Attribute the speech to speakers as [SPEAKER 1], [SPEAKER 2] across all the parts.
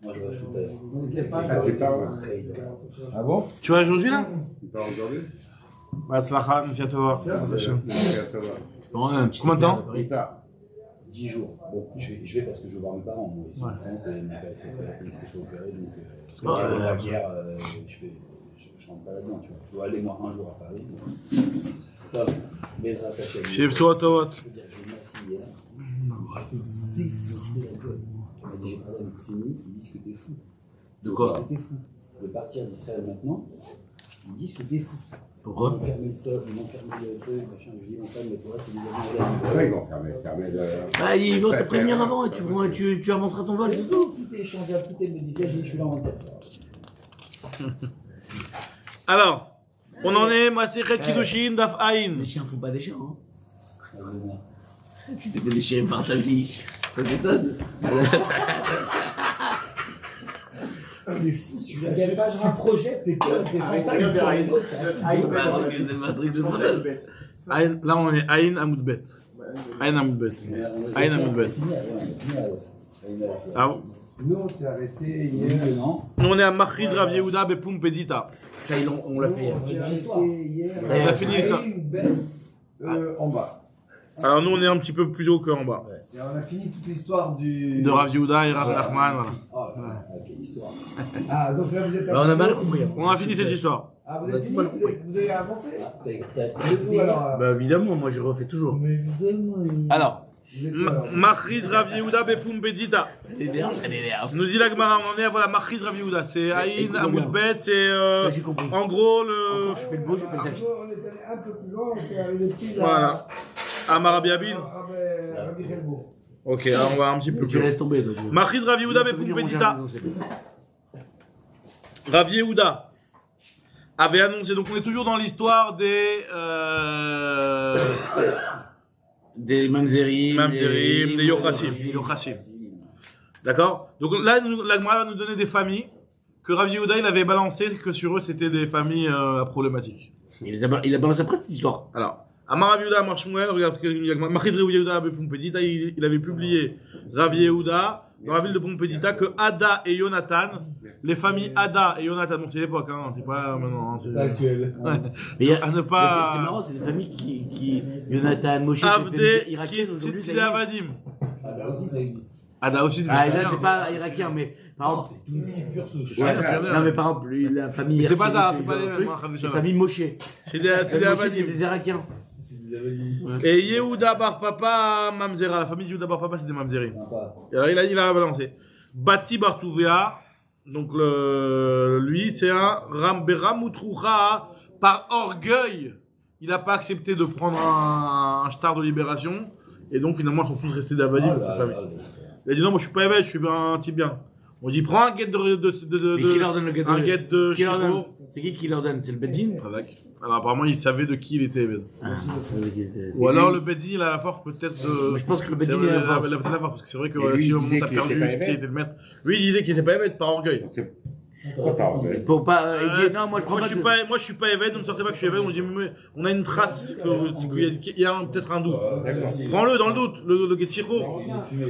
[SPEAKER 1] Moi, je vais
[SPEAKER 2] Ah bon?
[SPEAKER 3] Tu vas aujourd'hui là?
[SPEAKER 2] Pas aujourd'hui?
[SPEAKER 3] Batzlacha, merci à toi.
[SPEAKER 2] Combien
[SPEAKER 3] de temps?
[SPEAKER 1] 10 jours. Bon, je vais parce que je veux voir mes parents. Moi, ils sont en France et mon père s'est fait opérer. Donc, la guerre, je rentre pas là-dedans. Tu vois. Je dois aller moi un jour à Paris. Mais ça attache à lui.
[SPEAKER 3] Chez Psoatawat.
[SPEAKER 1] Je veux dire, j'ai une fille hier. Je suis défoncé la gueule. Elle m'a dit, j'ai parlé avec Sini, ils disent que t'es fou.
[SPEAKER 4] De quoi?
[SPEAKER 1] Ils disent que t'es fou. De partir d'Israël maintenant, ils disent que t'es fou.
[SPEAKER 4] Pourquoi?
[SPEAKER 1] Ils vont fermer le sol, ils vont fermer le truc, machin. Je dis, mon frère, mais pour être, c'est des avions.
[SPEAKER 2] Ouais, ils vont fermer le...
[SPEAKER 4] Bah, ils vont te prévenir avant et tu avanceras ton vol, c'est tout.
[SPEAKER 1] Tout est échangeable, tout est modifié, je suis là en tête.
[SPEAKER 3] Alors, on en est, Masechet Kiddushin, Daf Aïn.
[SPEAKER 4] Les chiens font pas des chiens, hein. Tu t'es fait déchirer par ta vie. Ça t'étonne.
[SPEAKER 1] Ça me fou, si vous n'avez pas un projet, t'es quoi? T'es frontal vers les autres.
[SPEAKER 4] C'est pas un truc de drôle.
[SPEAKER 3] Aïn, là on est Aïn Amoudbet. Aïn Amoudbet. Aïn Amoudbet. Ah,
[SPEAKER 2] Nous, on s'est arrêté hier.
[SPEAKER 3] on est à Machiz Rav Yehuda Bepum Pedita.
[SPEAKER 4] Ça, on l'a fait hier.
[SPEAKER 2] On s'est arrêté hier.
[SPEAKER 3] On a fini l'histoire.
[SPEAKER 2] En bas.
[SPEAKER 3] Alors nous on est un petit peu plus haut qu'en bas.
[SPEAKER 2] Et on a fini toute l'histoire du...
[SPEAKER 3] De Rav Yehuda et Rav Nachman.
[SPEAKER 1] Ah, quelle histoire.
[SPEAKER 2] Ah, donc là, vous êtes...
[SPEAKER 4] Bah, on a mal compris.
[SPEAKER 3] On a fini cette histoire.
[SPEAKER 2] Ah, vous avez fini? Vous avez avancé?
[SPEAKER 1] T'as
[SPEAKER 2] Alors,
[SPEAKER 4] Bah, évidemment, moi je refais toujours.
[SPEAKER 2] mais évidemment...
[SPEAKER 3] Alors, Machiz Rav Yehuda Bepum Pedita.
[SPEAKER 4] Ça l'énerve.
[SPEAKER 3] Nous dit la Gemara, on en est à voilà Machiz Rav Yehuda. C'est Aïn Amoudbet, c'est
[SPEAKER 4] J'ai compris.
[SPEAKER 3] en gros le...
[SPEAKER 4] Je fais le beau, j'ai fait le tapis.
[SPEAKER 2] On est allé un peu plus loin, on était allé les petits...
[SPEAKER 3] Voilà. Amar Abin.
[SPEAKER 2] Rabbi Helbo.
[SPEAKER 3] Ok, alors on va un petit peu
[SPEAKER 4] Tu
[SPEAKER 3] plus.
[SPEAKER 4] laisses tomber. Donc.
[SPEAKER 3] Machiz Rav Yehuda Bepum Pedita. Rav Yehuda avait annoncé, donc on est toujours dans l'histoire
[SPEAKER 4] Des Mamzerim,
[SPEAKER 3] des Yochassim. D'accord? Donc là, la Gemara va nous donner des familles que Rav Yehuda il avait balancé que sur eux c'était des familles problématiques.
[SPEAKER 4] Il a balancé après cette histoire.
[SPEAKER 3] Alors, Amar Rav Yehuda, Amar Shmuel, regarde ce qu'il y a. Machiz Rav Yehuda Bepum Pedita, il avait publié Rav Yehuda dans la ville de Pompédita que Ada et Jonathan, les familles Ada et Jonathan, bon c'est l'époque, hein, c'est pas maintenant, hein, c'est
[SPEAKER 2] actuel.
[SPEAKER 3] Ouais.
[SPEAKER 4] Mais
[SPEAKER 3] à ne pas.
[SPEAKER 4] c'est marrant, c'est des familles qui Jonathan, Moshe,
[SPEAKER 3] Avdé,
[SPEAKER 4] irakiennes aujourd'hui.
[SPEAKER 1] Ah, bah aussi, ça existe.
[SPEAKER 3] Ada aussi, c'est
[SPEAKER 4] Ah, là, c'est pas irakien, mais par exemple.
[SPEAKER 1] C'est Tunisi pure souche.
[SPEAKER 4] Ouais, non, mais par exemple, la famille.
[SPEAKER 3] Mais c'est pas ça, c'est
[SPEAKER 4] irakienne,
[SPEAKER 3] pas les mêmes,
[SPEAKER 4] truc,
[SPEAKER 3] hein,
[SPEAKER 4] c'est la famille Moshe.
[SPEAKER 3] C'est des
[SPEAKER 4] C'est
[SPEAKER 3] Avadim.
[SPEAKER 4] des Irakiens.
[SPEAKER 1] C'est des Avadi.
[SPEAKER 3] Et Yehuda Bar Papa Mamzera, la famille de Yehuda Bar Papa, c'est des Mamzerim. Et alors il a balancé. Bati Bar Touvea, donc lui, c'est un Ramberamutrucha, par orgueil. Il n'a pas accepté de prendre un shtar de libération. Et donc finalement, ils sont tous restés d'Avadim dans sa famille. Il a dit non, moi je suis pas évêque, je suis un type bien. On dit prends un guet
[SPEAKER 4] Mais qui leur donne le guet
[SPEAKER 3] un guet de
[SPEAKER 4] Qui leur donne
[SPEAKER 3] Shiro.
[SPEAKER 4] C'est qui leur donne? C'est le Bedjin?
[SPEAKER 3] Alors apparemment, il savait de qui il était évêque.
[SPEAKER 4] Ah,
[SPEAKER 3] Ou alors le Bedin, il a la force peut-être de...
[SPEAKER 4] Moi, je pense que le
[SPEAKER 3] C'est
[SPEAKER 4] Bedjin,
[SPEAKER 3] vrai,
[SPEAKER 4] il a la force.
[SPEAKER 3] il a peut-être la force, parce que c'est vrai que
[SPEAKER 2] Et lui,
[SPEAKER 3] si au
[SPEAKER 2] il
[SPEAKER 3] moment
[SPEAKER 2] disait
[SPEAKER 3] t'as
[SPEAKER 2] qu'il
[SPEAKER 3] perdu,
[SPEAKER 2] était pas
[SPEAKER 3] ce qui
[SPEAKER 2] évêque.
[SPEAKER 3] était le maître. Lui, il disait qu'il était pas évêque par orgueil.
[SPEAKER 2] Donc c'est... Pourquoi pas?
[SPEAKER 4] Pour pas. Il dit, non, moi je prends
[SPEAKER 3] Moi,
[SPEAKER 4] pas.
[SPEAKER 3] je suis pas évêque, ne me sortez pas que je suis évêque. On dit, mais on a une trace, qu'il y a peut-être un doute. Prends-le dans le doute, le Getsiro.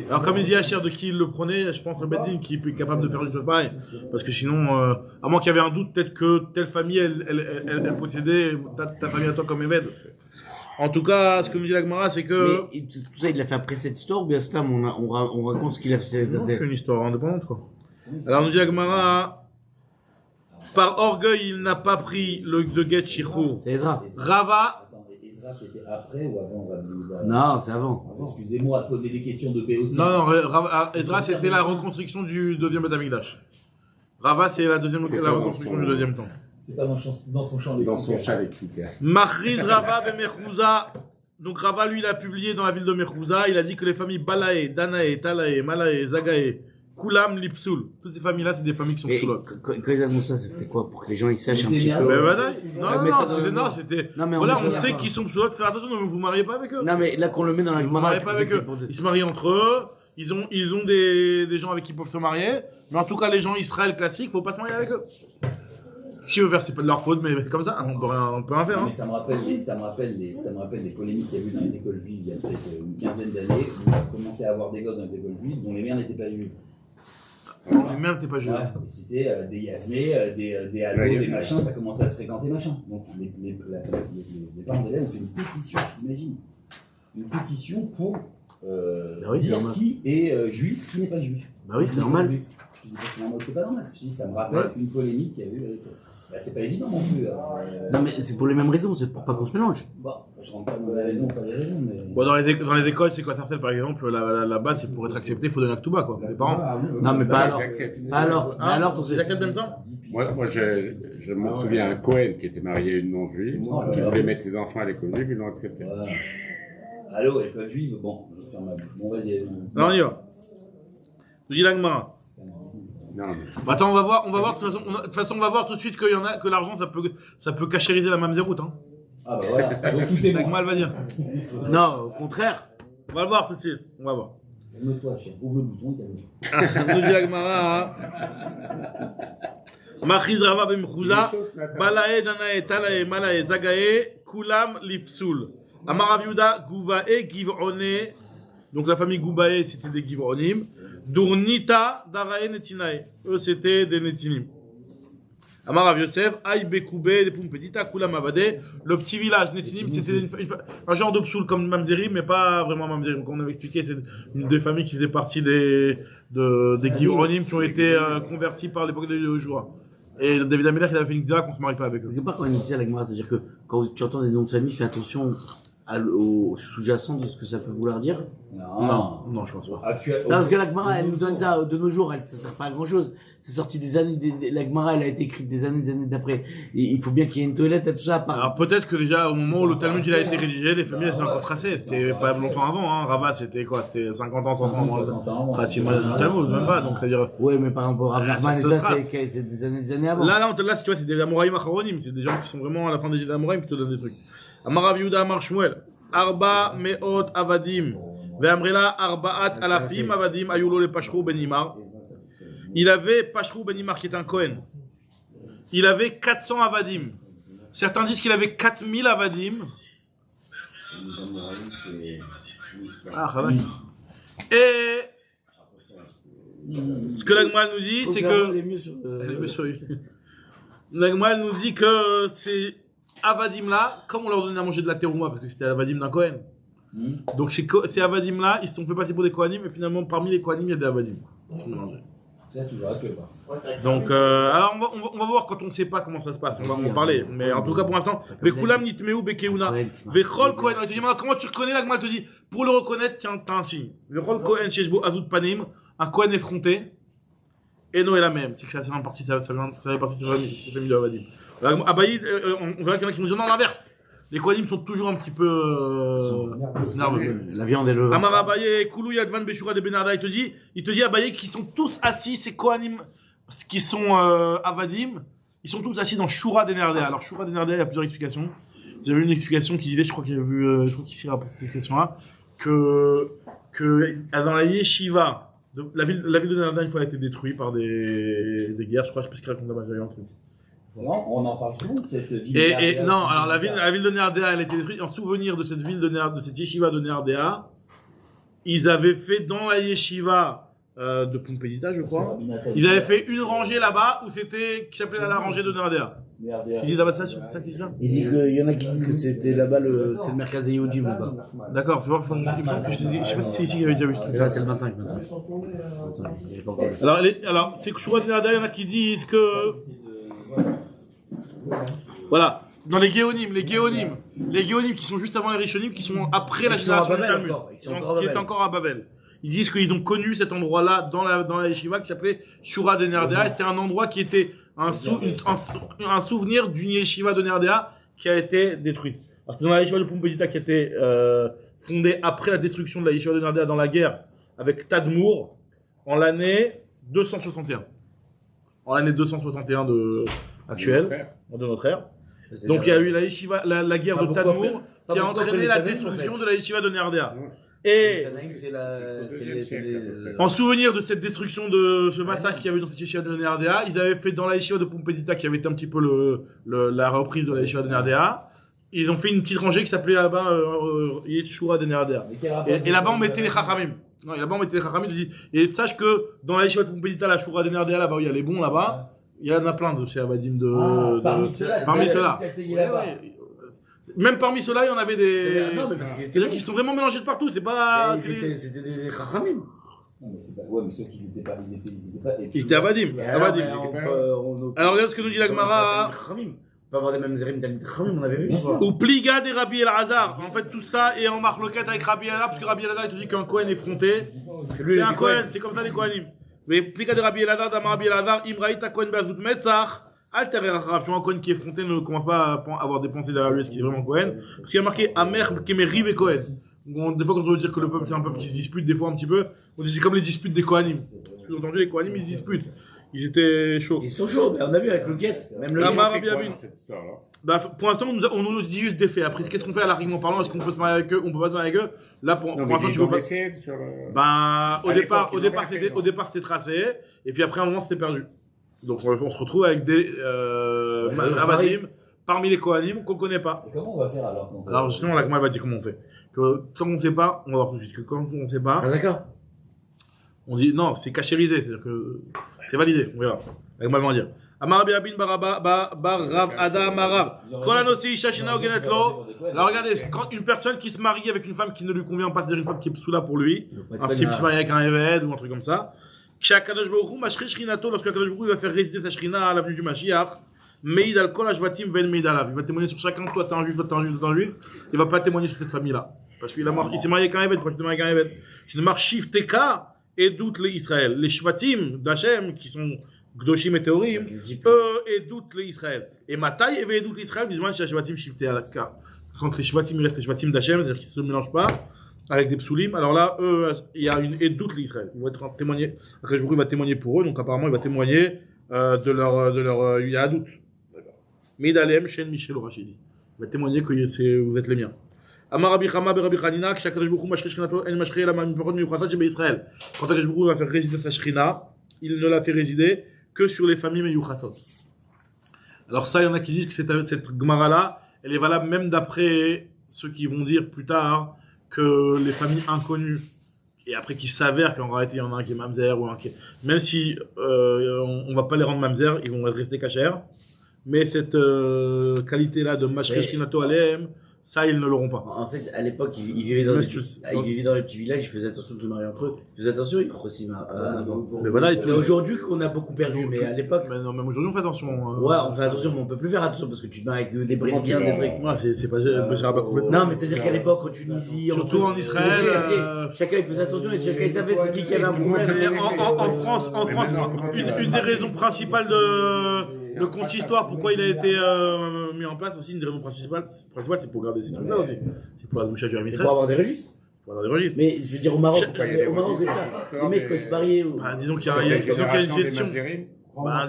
[SPEAKER 3] Alors, comme il dit Hacher de qui il le prenait, je pense le Bedin qui est capable de faire une chose pareille. Parce que sinon, à moins qu'il y avait un doute, peut-être que telle famille, elle possédait ta famille à toi comme évêque. En tout cas, ce que me dit la Gemara, c'est que...
[SPEAKER 4] Mais tout ça, il l'a fait après cette histoire ou bien Stam, on raconte ce qu'il a fait.
[SPEAKER 3] Non, c'est une histoire indépendante, quoi. Alors, nous dit la Gemara, par orgueil, il n'a pas pris le Get Shichur.
[SPEAKER 4] C'est Ezra.
[SPEAKER 3] Rava,
[SPEAKER 1] Attends, mais Ezra, c'était après ou avant Rabbi Yehuda?
[SPEAKER 4] Non, c'est avant.
[SPEAKER 1] Excusez-moi de poser des questions de paix aussi.
[SPEAKER 3] non, Ezra, c'était la reconstruction du deuxième Beth Amikdash. Rava, c'est la reconstruction du deuxième temple.
[SPEAKER 1] C'est pas dans son champ lexical.
[SPEAKER 2] Dans son chat lexique.
[SPEAKER 3] Machriz Rava Bemechouza. Donc Rava, lui, il a publié dans la ville de Mechouza, il a dit que les familles Balae, Danae, Talae, Malae, Zagae, Kulam, Lipsoul, toutes ces familles-là, c'est des familles qui sont
[SPEAKER 4] Et
[SPEAKER 3] psoulotes.
[SPEAKER 4] quand ils annoncent ça, c'était quoi? Pour que les gens ils sachent un
[SPEAKER 1] Mais
[SPEAKER 4] petit
[SPEAKER 1] c'est
[SPEAKER 4] peu.
[SPEAKER 3] Ben
[SPEAKER 1] bien.
[SPEAKER 3] voilà.
[SPEAKER 4] Ouais,
[SPEAKER 3] Non, c'était.
[SPEAKER 4] Non, mais
[SPEAKER 3] Voilà,
[SPEAKER 4] met
[SPEAKER 3] on
[SPEAKER 4] ça
[SPEAKER 3] sait
[SPEAKER 4] dans-
[SPEAKER 3] qu'ils sont psoulotes, faites attention, ne vous mariez pas avec eux.
[SPEAKER 4] Non, mais là qu'on le met dans la
[SPEAKER 3] Vous ne
[SPEAKER 4] Gemara.
[SPEAKER 3] mariez pas avec eux. Ils se marient entre eux. Ils ont des gens avec qui ils peuvent se marier. Mais en tout cas, les gens Israël classiques, faut pas se marier avec eux. Si eux, c'est pas de leur faute, mais comme ça, on peut rien faire.
[SPEAKER 1] Mais
[SPEAKER 3] Hein.
[SPEAKER 1] ça me rappelle les polémiques qu'il y a eu dans les écoles juives il y a peut-être une quinzaine d'années où on commençait à avoir des gosses dans les écoles juives dont les mères n'étaient pas juives.
[SPEAKER 3] Et merde, t'es pas juif.
[SPEAKER 1] Ouais, et c'était des Yavnés, des Ados, des machins, ça commençait à se fréquenter, machin. Donc les parents d'élèves ont fait une pétition, je t'imagine. Une pétition pour
[SPEAKER 4] Bah oui, c'est
[SPEAKER 1] dire
[SPEAKER 4] normal.
[SPEAKER 1] qui est juif, qui n'est pas juif.
[SPEAKER 4] Bah oui, c'est
[SPEAKER 1] Qui n'est pas
[SPEAKER 4] normal.
[SPEAKER 1] juif. Je te dis pas c'est normal, c'est pas normal. Je te dis, ça me rappelle une polémique qu'il y a eu avec. Bah, c'est pas évident non plus.
[SPEAKER 4] Non, mais c'est pour les mêmes raisons, c'est pour pas qu'on se mélange.
[SPEAKER 1] Bon, je rentre pas dans les raisons, pas les raisons, mais.
[SPEAKER 3] Bon, dans les écoles, c'est quoi Sarcelles par exemple, la base, c'est pour être accepté, il faut donner un Ktouba, quoi. Les parents.
[SPEAKER 4] Non, mais pas alors.
[SPEAKER 2] J'accepte.
[SPEAKER 4] Alors, mais alors, ton
[SPEAKER 3] tu acceptes même ça
[SPEAKER 2] Moi je me souviens un Cohen qui était marié à une non-juive, qui voulait mettre ses enfants à l'école juive, ils l'ont accepté.
[SPEAKER 1] Voilà. Allô, école juive, bon, je ferme ma bouche. Bon, vas-y.
[SPEAKER 3] Non, on y va. Nous dit l'Agmara.
[SPEAKER 2] Non, mais
[SPEAKER 3] Bah, attends, on va voir, de toute façon, on va voir tout de suite qu'il y en a, que l'argent, ça peut cachériser la mamzeroute, hein.
[SPEAKER 1] Ah bah voilà, donc tout est bon.
[SPEAKER 3] L'Agmara, elle va dire.
[SPEAKER 4] Non, au contraire.
[SPEAKER 3] On va le voir tout de suite, on va voir.
[SPEAKER 1] Calme-toi, chef. Ouvre le bouton et calme-toi.
[SPEAKER 3] Nous dit l'Agmara, Machiz Rava Bemchouza, Balae Danae Talae Malae Zagae, Kulam Lipsul. Amar Rav Yehuda, Goubae Giv'one. Donc la famille Goubae, c'était des Giv'onim. Dournita Darae Netinae. Eux, c'était des Netinim. Amar Rav Yosef, Aïe Bekoube, des Pumpedita, Kulam Avade. Le petit village Netinim, c'était un genre de psoul comme Mamzerim, mais pas vraiment Mamzerim. Comme on avait expliqué, c'est une des familles qui faisaient partie des Giv'onim qui ont été convertis par l'époque de Joshua. Et David Améler, il avait fait une xéra qu'on se marie pas avec eux.
[SPEAKER 4] Quelque part, quand on utilise la Gemara, c'est-à-dire que quand tu entends des noms de famille, fais attention au sous-jacent de ce que ça peut vouloir dire.
[SPEAKER 3] Non, je pense pas.
[SPEAKER 4] Non, parce que la Gemara, elle nous donne ça de nos jours, ça sert pas à grand chose. C'est sorti des années, la Gemara, elle a été écrite des années d'après. Et il faut bien qu'il y ait une toilette et tout ça.
[SPEAKER 3] Alors peut-être que déjà au moment où le Talmud il a été rédigé, les familles étaient encore tracées. C'était pas longtemps avant, hein. Rava c'était quoi? C'était 50 ans, 100 ans avant pratiquement le Talmud, même pas. Donc c'est-à-dire.
[SPEAKER 4] Ouais, mais par exemple, Rav Nachman,
[SPEAKER 3] ça
[SPEAKER 4] et ça,
[SPEAKER 3] se trace.
[SPEAKER 4] c'est des années avant.
[SPEAKER 3] Là, si tu vois, c'est des Amoraïm Acharonim, c'est des gens qui sont vraiment à la fin des Amoraïm qui te donnent des trucs. Amar Rav Yehuda Amar Shmuel, Arba Meot Avadim, Ve'amrela Arbaat Alafim Avadim, Ayulo le Pashru Benimar. Il avait Pashru Benimar qui est un Kohen. Il avait 400 Avadim. Certains disent qu'il avait 4000 Avadim. Ah, Khalak. Et ce que l'Agmal nous dit, c'est que.
[SPEAKER 4] Elle est mieux sur
[SPEAKER 3] L'Agmal nous dit que ces Avadim là, comme on leur donnait à manger de la terouma, parce que c'était Avadim d'un Kohen. Donc ces Avadim là, ils se sont fait passer pour des Kohanim, mais finalement parmi les Kohanim, il y a des Avadim. Ils sont mélangés.
[SPEAKER 1] C'est toujours actuel, quoi.
[SPEAKER 3] Donc, alors on va voir quand on ne sait pas comment ça se passe, on va en parler. Mais en tout cas, pour l'instant, Vekulam nitmeu bekeuna, Vechol Kohen. On te dit, comment tu reconnais l'Agmal te dit, pour le reconnaître, tiens, t'as un signe. Vechol Kohen sheshbo azut panim, un Kohen effronté. Et non, est la même. C'est que ça fait partie de sa famille de Avadim. Abaïd, on verra qu'il y en a qui nous disent non, l'inverse. Les Kohanim sont toujours un petit peu nerveux.
[SPEAKER 4] La viande est le.
[SPEAKER 3] Amar Abaye, Koulou Yadvan Beshura de Benarda, il te dit Abaye qu'ils sont tous assis, ces Kohanim qui sont Avadim, ils sont tous assis dans Shura d'Enardea. Alors Shura d'Enardea, il y a plusieurs explications. J'avais une explication qui disait, je crois qu'il y a vu, je crois qu'ici rapporte cette explication-là, que dans la Yeshiva, la ville de Nardea, une fois, a été détruite par des guerres. Je crois, je sais pas ce qu'il raconte là-bas, j'avais un truc.
[SPEAKER 1] Non, on en parle souvent de cette ville.
[SPEAKER 3] Et non, alors la ville de Nardea, elle a été détruite en souvenir de cette ville de cette yeshiva de Nardea. Ils avaient fait dans la yeshiva de Pompédita, je crois. Ils avaient fait une rangée là-bas où c'était qui s'appelait la rangée de Nardea. C'est ça qui dit ça.
[SPEAKER 4] Il dit qu'il y en a qui disent que c'était là-bas c'est le mercaz des Yojim là-bas.
[SPEAKER 3] D'accord, faut voir, je sais pas si c'est ici qu'il y avait déjà vu.
[SPEAKER 4] Là, c'est le 25.
[SPEAKER 3] Alors, c'est que je crois que Nardea, il y en a qui disent que voilà, dans les Géonim qui sont juste avant les Rishonim, qui sont après la génération du Talmud, qui est encore à Babel. Ils disent qu'ils ont connu cet endroit-là dans la yeshiva qui s'appelait Shura de Nardea. C'était un endroit qui était un souvenir d'une yeshiva de Nardea qui a été détruite. Parce que dans la yeshiva de Pompédita qui a été fondée après la destruction de la yeshiva de Nardea dans la guerre avec Tadmour en l'année 261. En l'année 261 actuelle, de notre ère. Donc il y a eu la yeshiva, la guerre de Tadmour qui a entraîné la destruction de la yeshiva de Nardea. Et en souvenir de cette destruction, de ce massacre qu'il y avait dans cette yeshiva de Nardea, ils avaient fait dans la yeshiva de Pompédita, qui avait été un petit peu la reprise de la yeshiva de Nardea, ils ont fait une petite rangée qui s'appelait là-bas Yetshura de Nerader. Et là-bas, on mettait les Chachamim. Non, et là-bas, on mettait les Chachamim. Et sache que dans la Yeshiva de Pompédita, la Shura de Nerader, là-bas, où il y a les bons là-bas, il y en a plein de chez Avadim de.
[SPEAKER 4] Parmi ceux-là.
[SPEAKER 3] Même parmi ceux-là, il y en avait des.
[SPEAKER 4] Non, mais parce qu'ils
[SPEAKER 3] C'est-à-dire qu'ils sont vraiment mélangés de partout. C'est pas.
[SPEAKER 4] C'était des Chachamim.
[SPEAKER 1] Non, mais c'est pas. Ouais, mais sauf qu'ils étaient pas.
[SPEAKER 3] Ils étaient Avadim. Alors, regarde ce que nous dit la Gemara.
[SPEAKER 4] On peut avoir des mêmes zérim d'Alim Chachamim, on avait vu.
[SPEAKER 3] Ou Pliga des Rabbi El-Hazar. En fait, tout ça est en marloquette avec Rabbi El-Hazar, parce que Rabbi El-Hazar, il te dit qu'un Kohen est fronté. C'est un Kohen, c'est comme ça les Kohanim. Mais Pliga des Rabbi El-Hazar, d'Amar Rabbi El-Hazar, Imraïta Kohen Be'azut Metzach, Alter Rav. Je suis un Kohen qui est fronté, ne commence pas à avoir des pensées derrière lui, ce qui est vraiment Kohen. Parce qu'il y a marqué Amer Kemeriv et Kohen. Des fois, quand on veut dire que le peuple, c'est un peuple qui se dispute, des fois un petit peu, on dit c'est comme les disputes des Kohanim. Sous-entendu, les Kohanim, ils se disputent. Ils étaient chauds.
[SPEAKER 4] Ils sont chauds, on a vu avec le guet. Même le
[SPEAKER 3] Bah, pour l'instant, on nous dit juste des faits. Après, qu'est-ce qu'on fait à l'arrivement parlant? Est-ce qu'on peut se marier avec eux? On peut pas se marier avec eux? Là, pour l'instant, tu peux pas. Ben, au départ, c'était tracé. Et puis après, à un moment, c'était perdu. Donc, on se retrouve avec des, Avadim, parmi les Kohanim, qu'on connaît pas.
[SPEAKER 1] Et comment on va faire alors?
[SPEAKER 3] Alors, justement, la Gemara va dire comment on fait. Que, quand on sait pas, on va voir tout de suite que quand on sait pas.
[SPEAKER 4] D'accord.
[SPEAKER 3] On dit, non, c'est cachérisé. C'est-à-dire que, c'est validé. On verra. La Gemara va dire. Amar Biabin bar Rav Ada Amarav. Kolanossi Ishashina Ogenetlo. Alors regardez, quand une personne qui se marie avec une femme qui ne lui convient pas, c'est-à-dire une femme qui est psoula pour lui, un type qui se marie avec un Eved ou un truc comme ça. Shakadosh Baruch Hu Mashri Shrinato, lorsque Kadosh Baruch Hu va faire résider sa Shrina à l'avenue du Mashiach, Meid al Kol Ashvatim Ven Meid alav. Il va témoigner sur chacun, toi t'es un juif, toi t'es un juif, toi t'es un juif. Il va pas témoigner sur cette famille-là. Parce qu'il s'est marié avec un Eved, pourquoi tu te maries avec un Eved? Je ne marche Shiv Teka et doute les Israël. Les Shvatim d'Hachem, qui sont Gdoshim et Théorim, eux et doute les Israël. Et Matai et doute l'Israël, bisman chez Shvatim Shifté Alaka. Quand les Shvatim, il reste les Shvatim d'Hachem, c'est-à-dire qu'ils se mélangent pas avec des psoulim. Alors là, eux, il y a une et doute l'Israël. Ils vont être témoignés. Après, il va témoigner pour eux, donc apparemment, il va témoigner de leur Yahadout. Midalem, Shen Michel Rachidi. Il va témoigner que vous êtes les miens. Amar Rabbi Chama Rabbi Hanina, que Shakadosh Baruch Hu Mashri Shrinato En Mashri La Mipachot Miyuchatat Shebe Israël. Quand Shakadosh Baruch Hu va faire résider sa Shrina, il ne la fait résider que sur les familles Meyuchasot. Alors ça, il y en a qui disent que cette Gemara-là, elle est valable même d'après ceux qui vont dire plus tard que les familles inconnues, et après qu'il s'avère qu'en réalité il y en a un qui est Mamzer ou un qui est... Même si on va pas les rendre Mamzer, ils vont rester cachers. Mais cette qualité-là de Mashri Shkinato Aleem, ça, ils ne l'auront pas.
[SPEAKER 4] En fait, à l'époque, ils vivaient dans les petits villages, ils faisaient attention de se marier entre eux. Ils faisaient attention, ils aussi avant.
[SPEAKER 3] Mais voilà,
[SPEAKER 4] c'est aujourd'hui qu'on a beaucoup perdu, mais à l'époque.
[SPEAKER 3] Mais non, même aujourd'hui, on fait attention.
[SPEAKER 4] Ouais, on fait attention, mais on peut plus faire attention parce que tu te maries avec des Brésiliens, des trucs.
[SPEAKER 3] Ouais, c'est pas complètement.
[SPEAKER 4] Non, mais c'est-à-dire qu'à l'époque, en Tunisie,
[SPEAKER 3] surtout en Israël,
[SPEAKER 4] chacun il faisait attention et chacun il savait c'est qui avait un problème.
[SPEAKER 3] En France, une des raisons principales le consistoire, pourquoi il a été mis en place aussi, une des raisons principales, c'est pour garder ces trucs-là aussi. C'est pour la bouche du Israël.
[SPEAKER 4] Pour avoir des registres. Mais je veux dire, au Maroc, c'est ça. Les mecs, quand ils se mariaient.
[SPEAKER 3] Disons qu'il y a une gestion.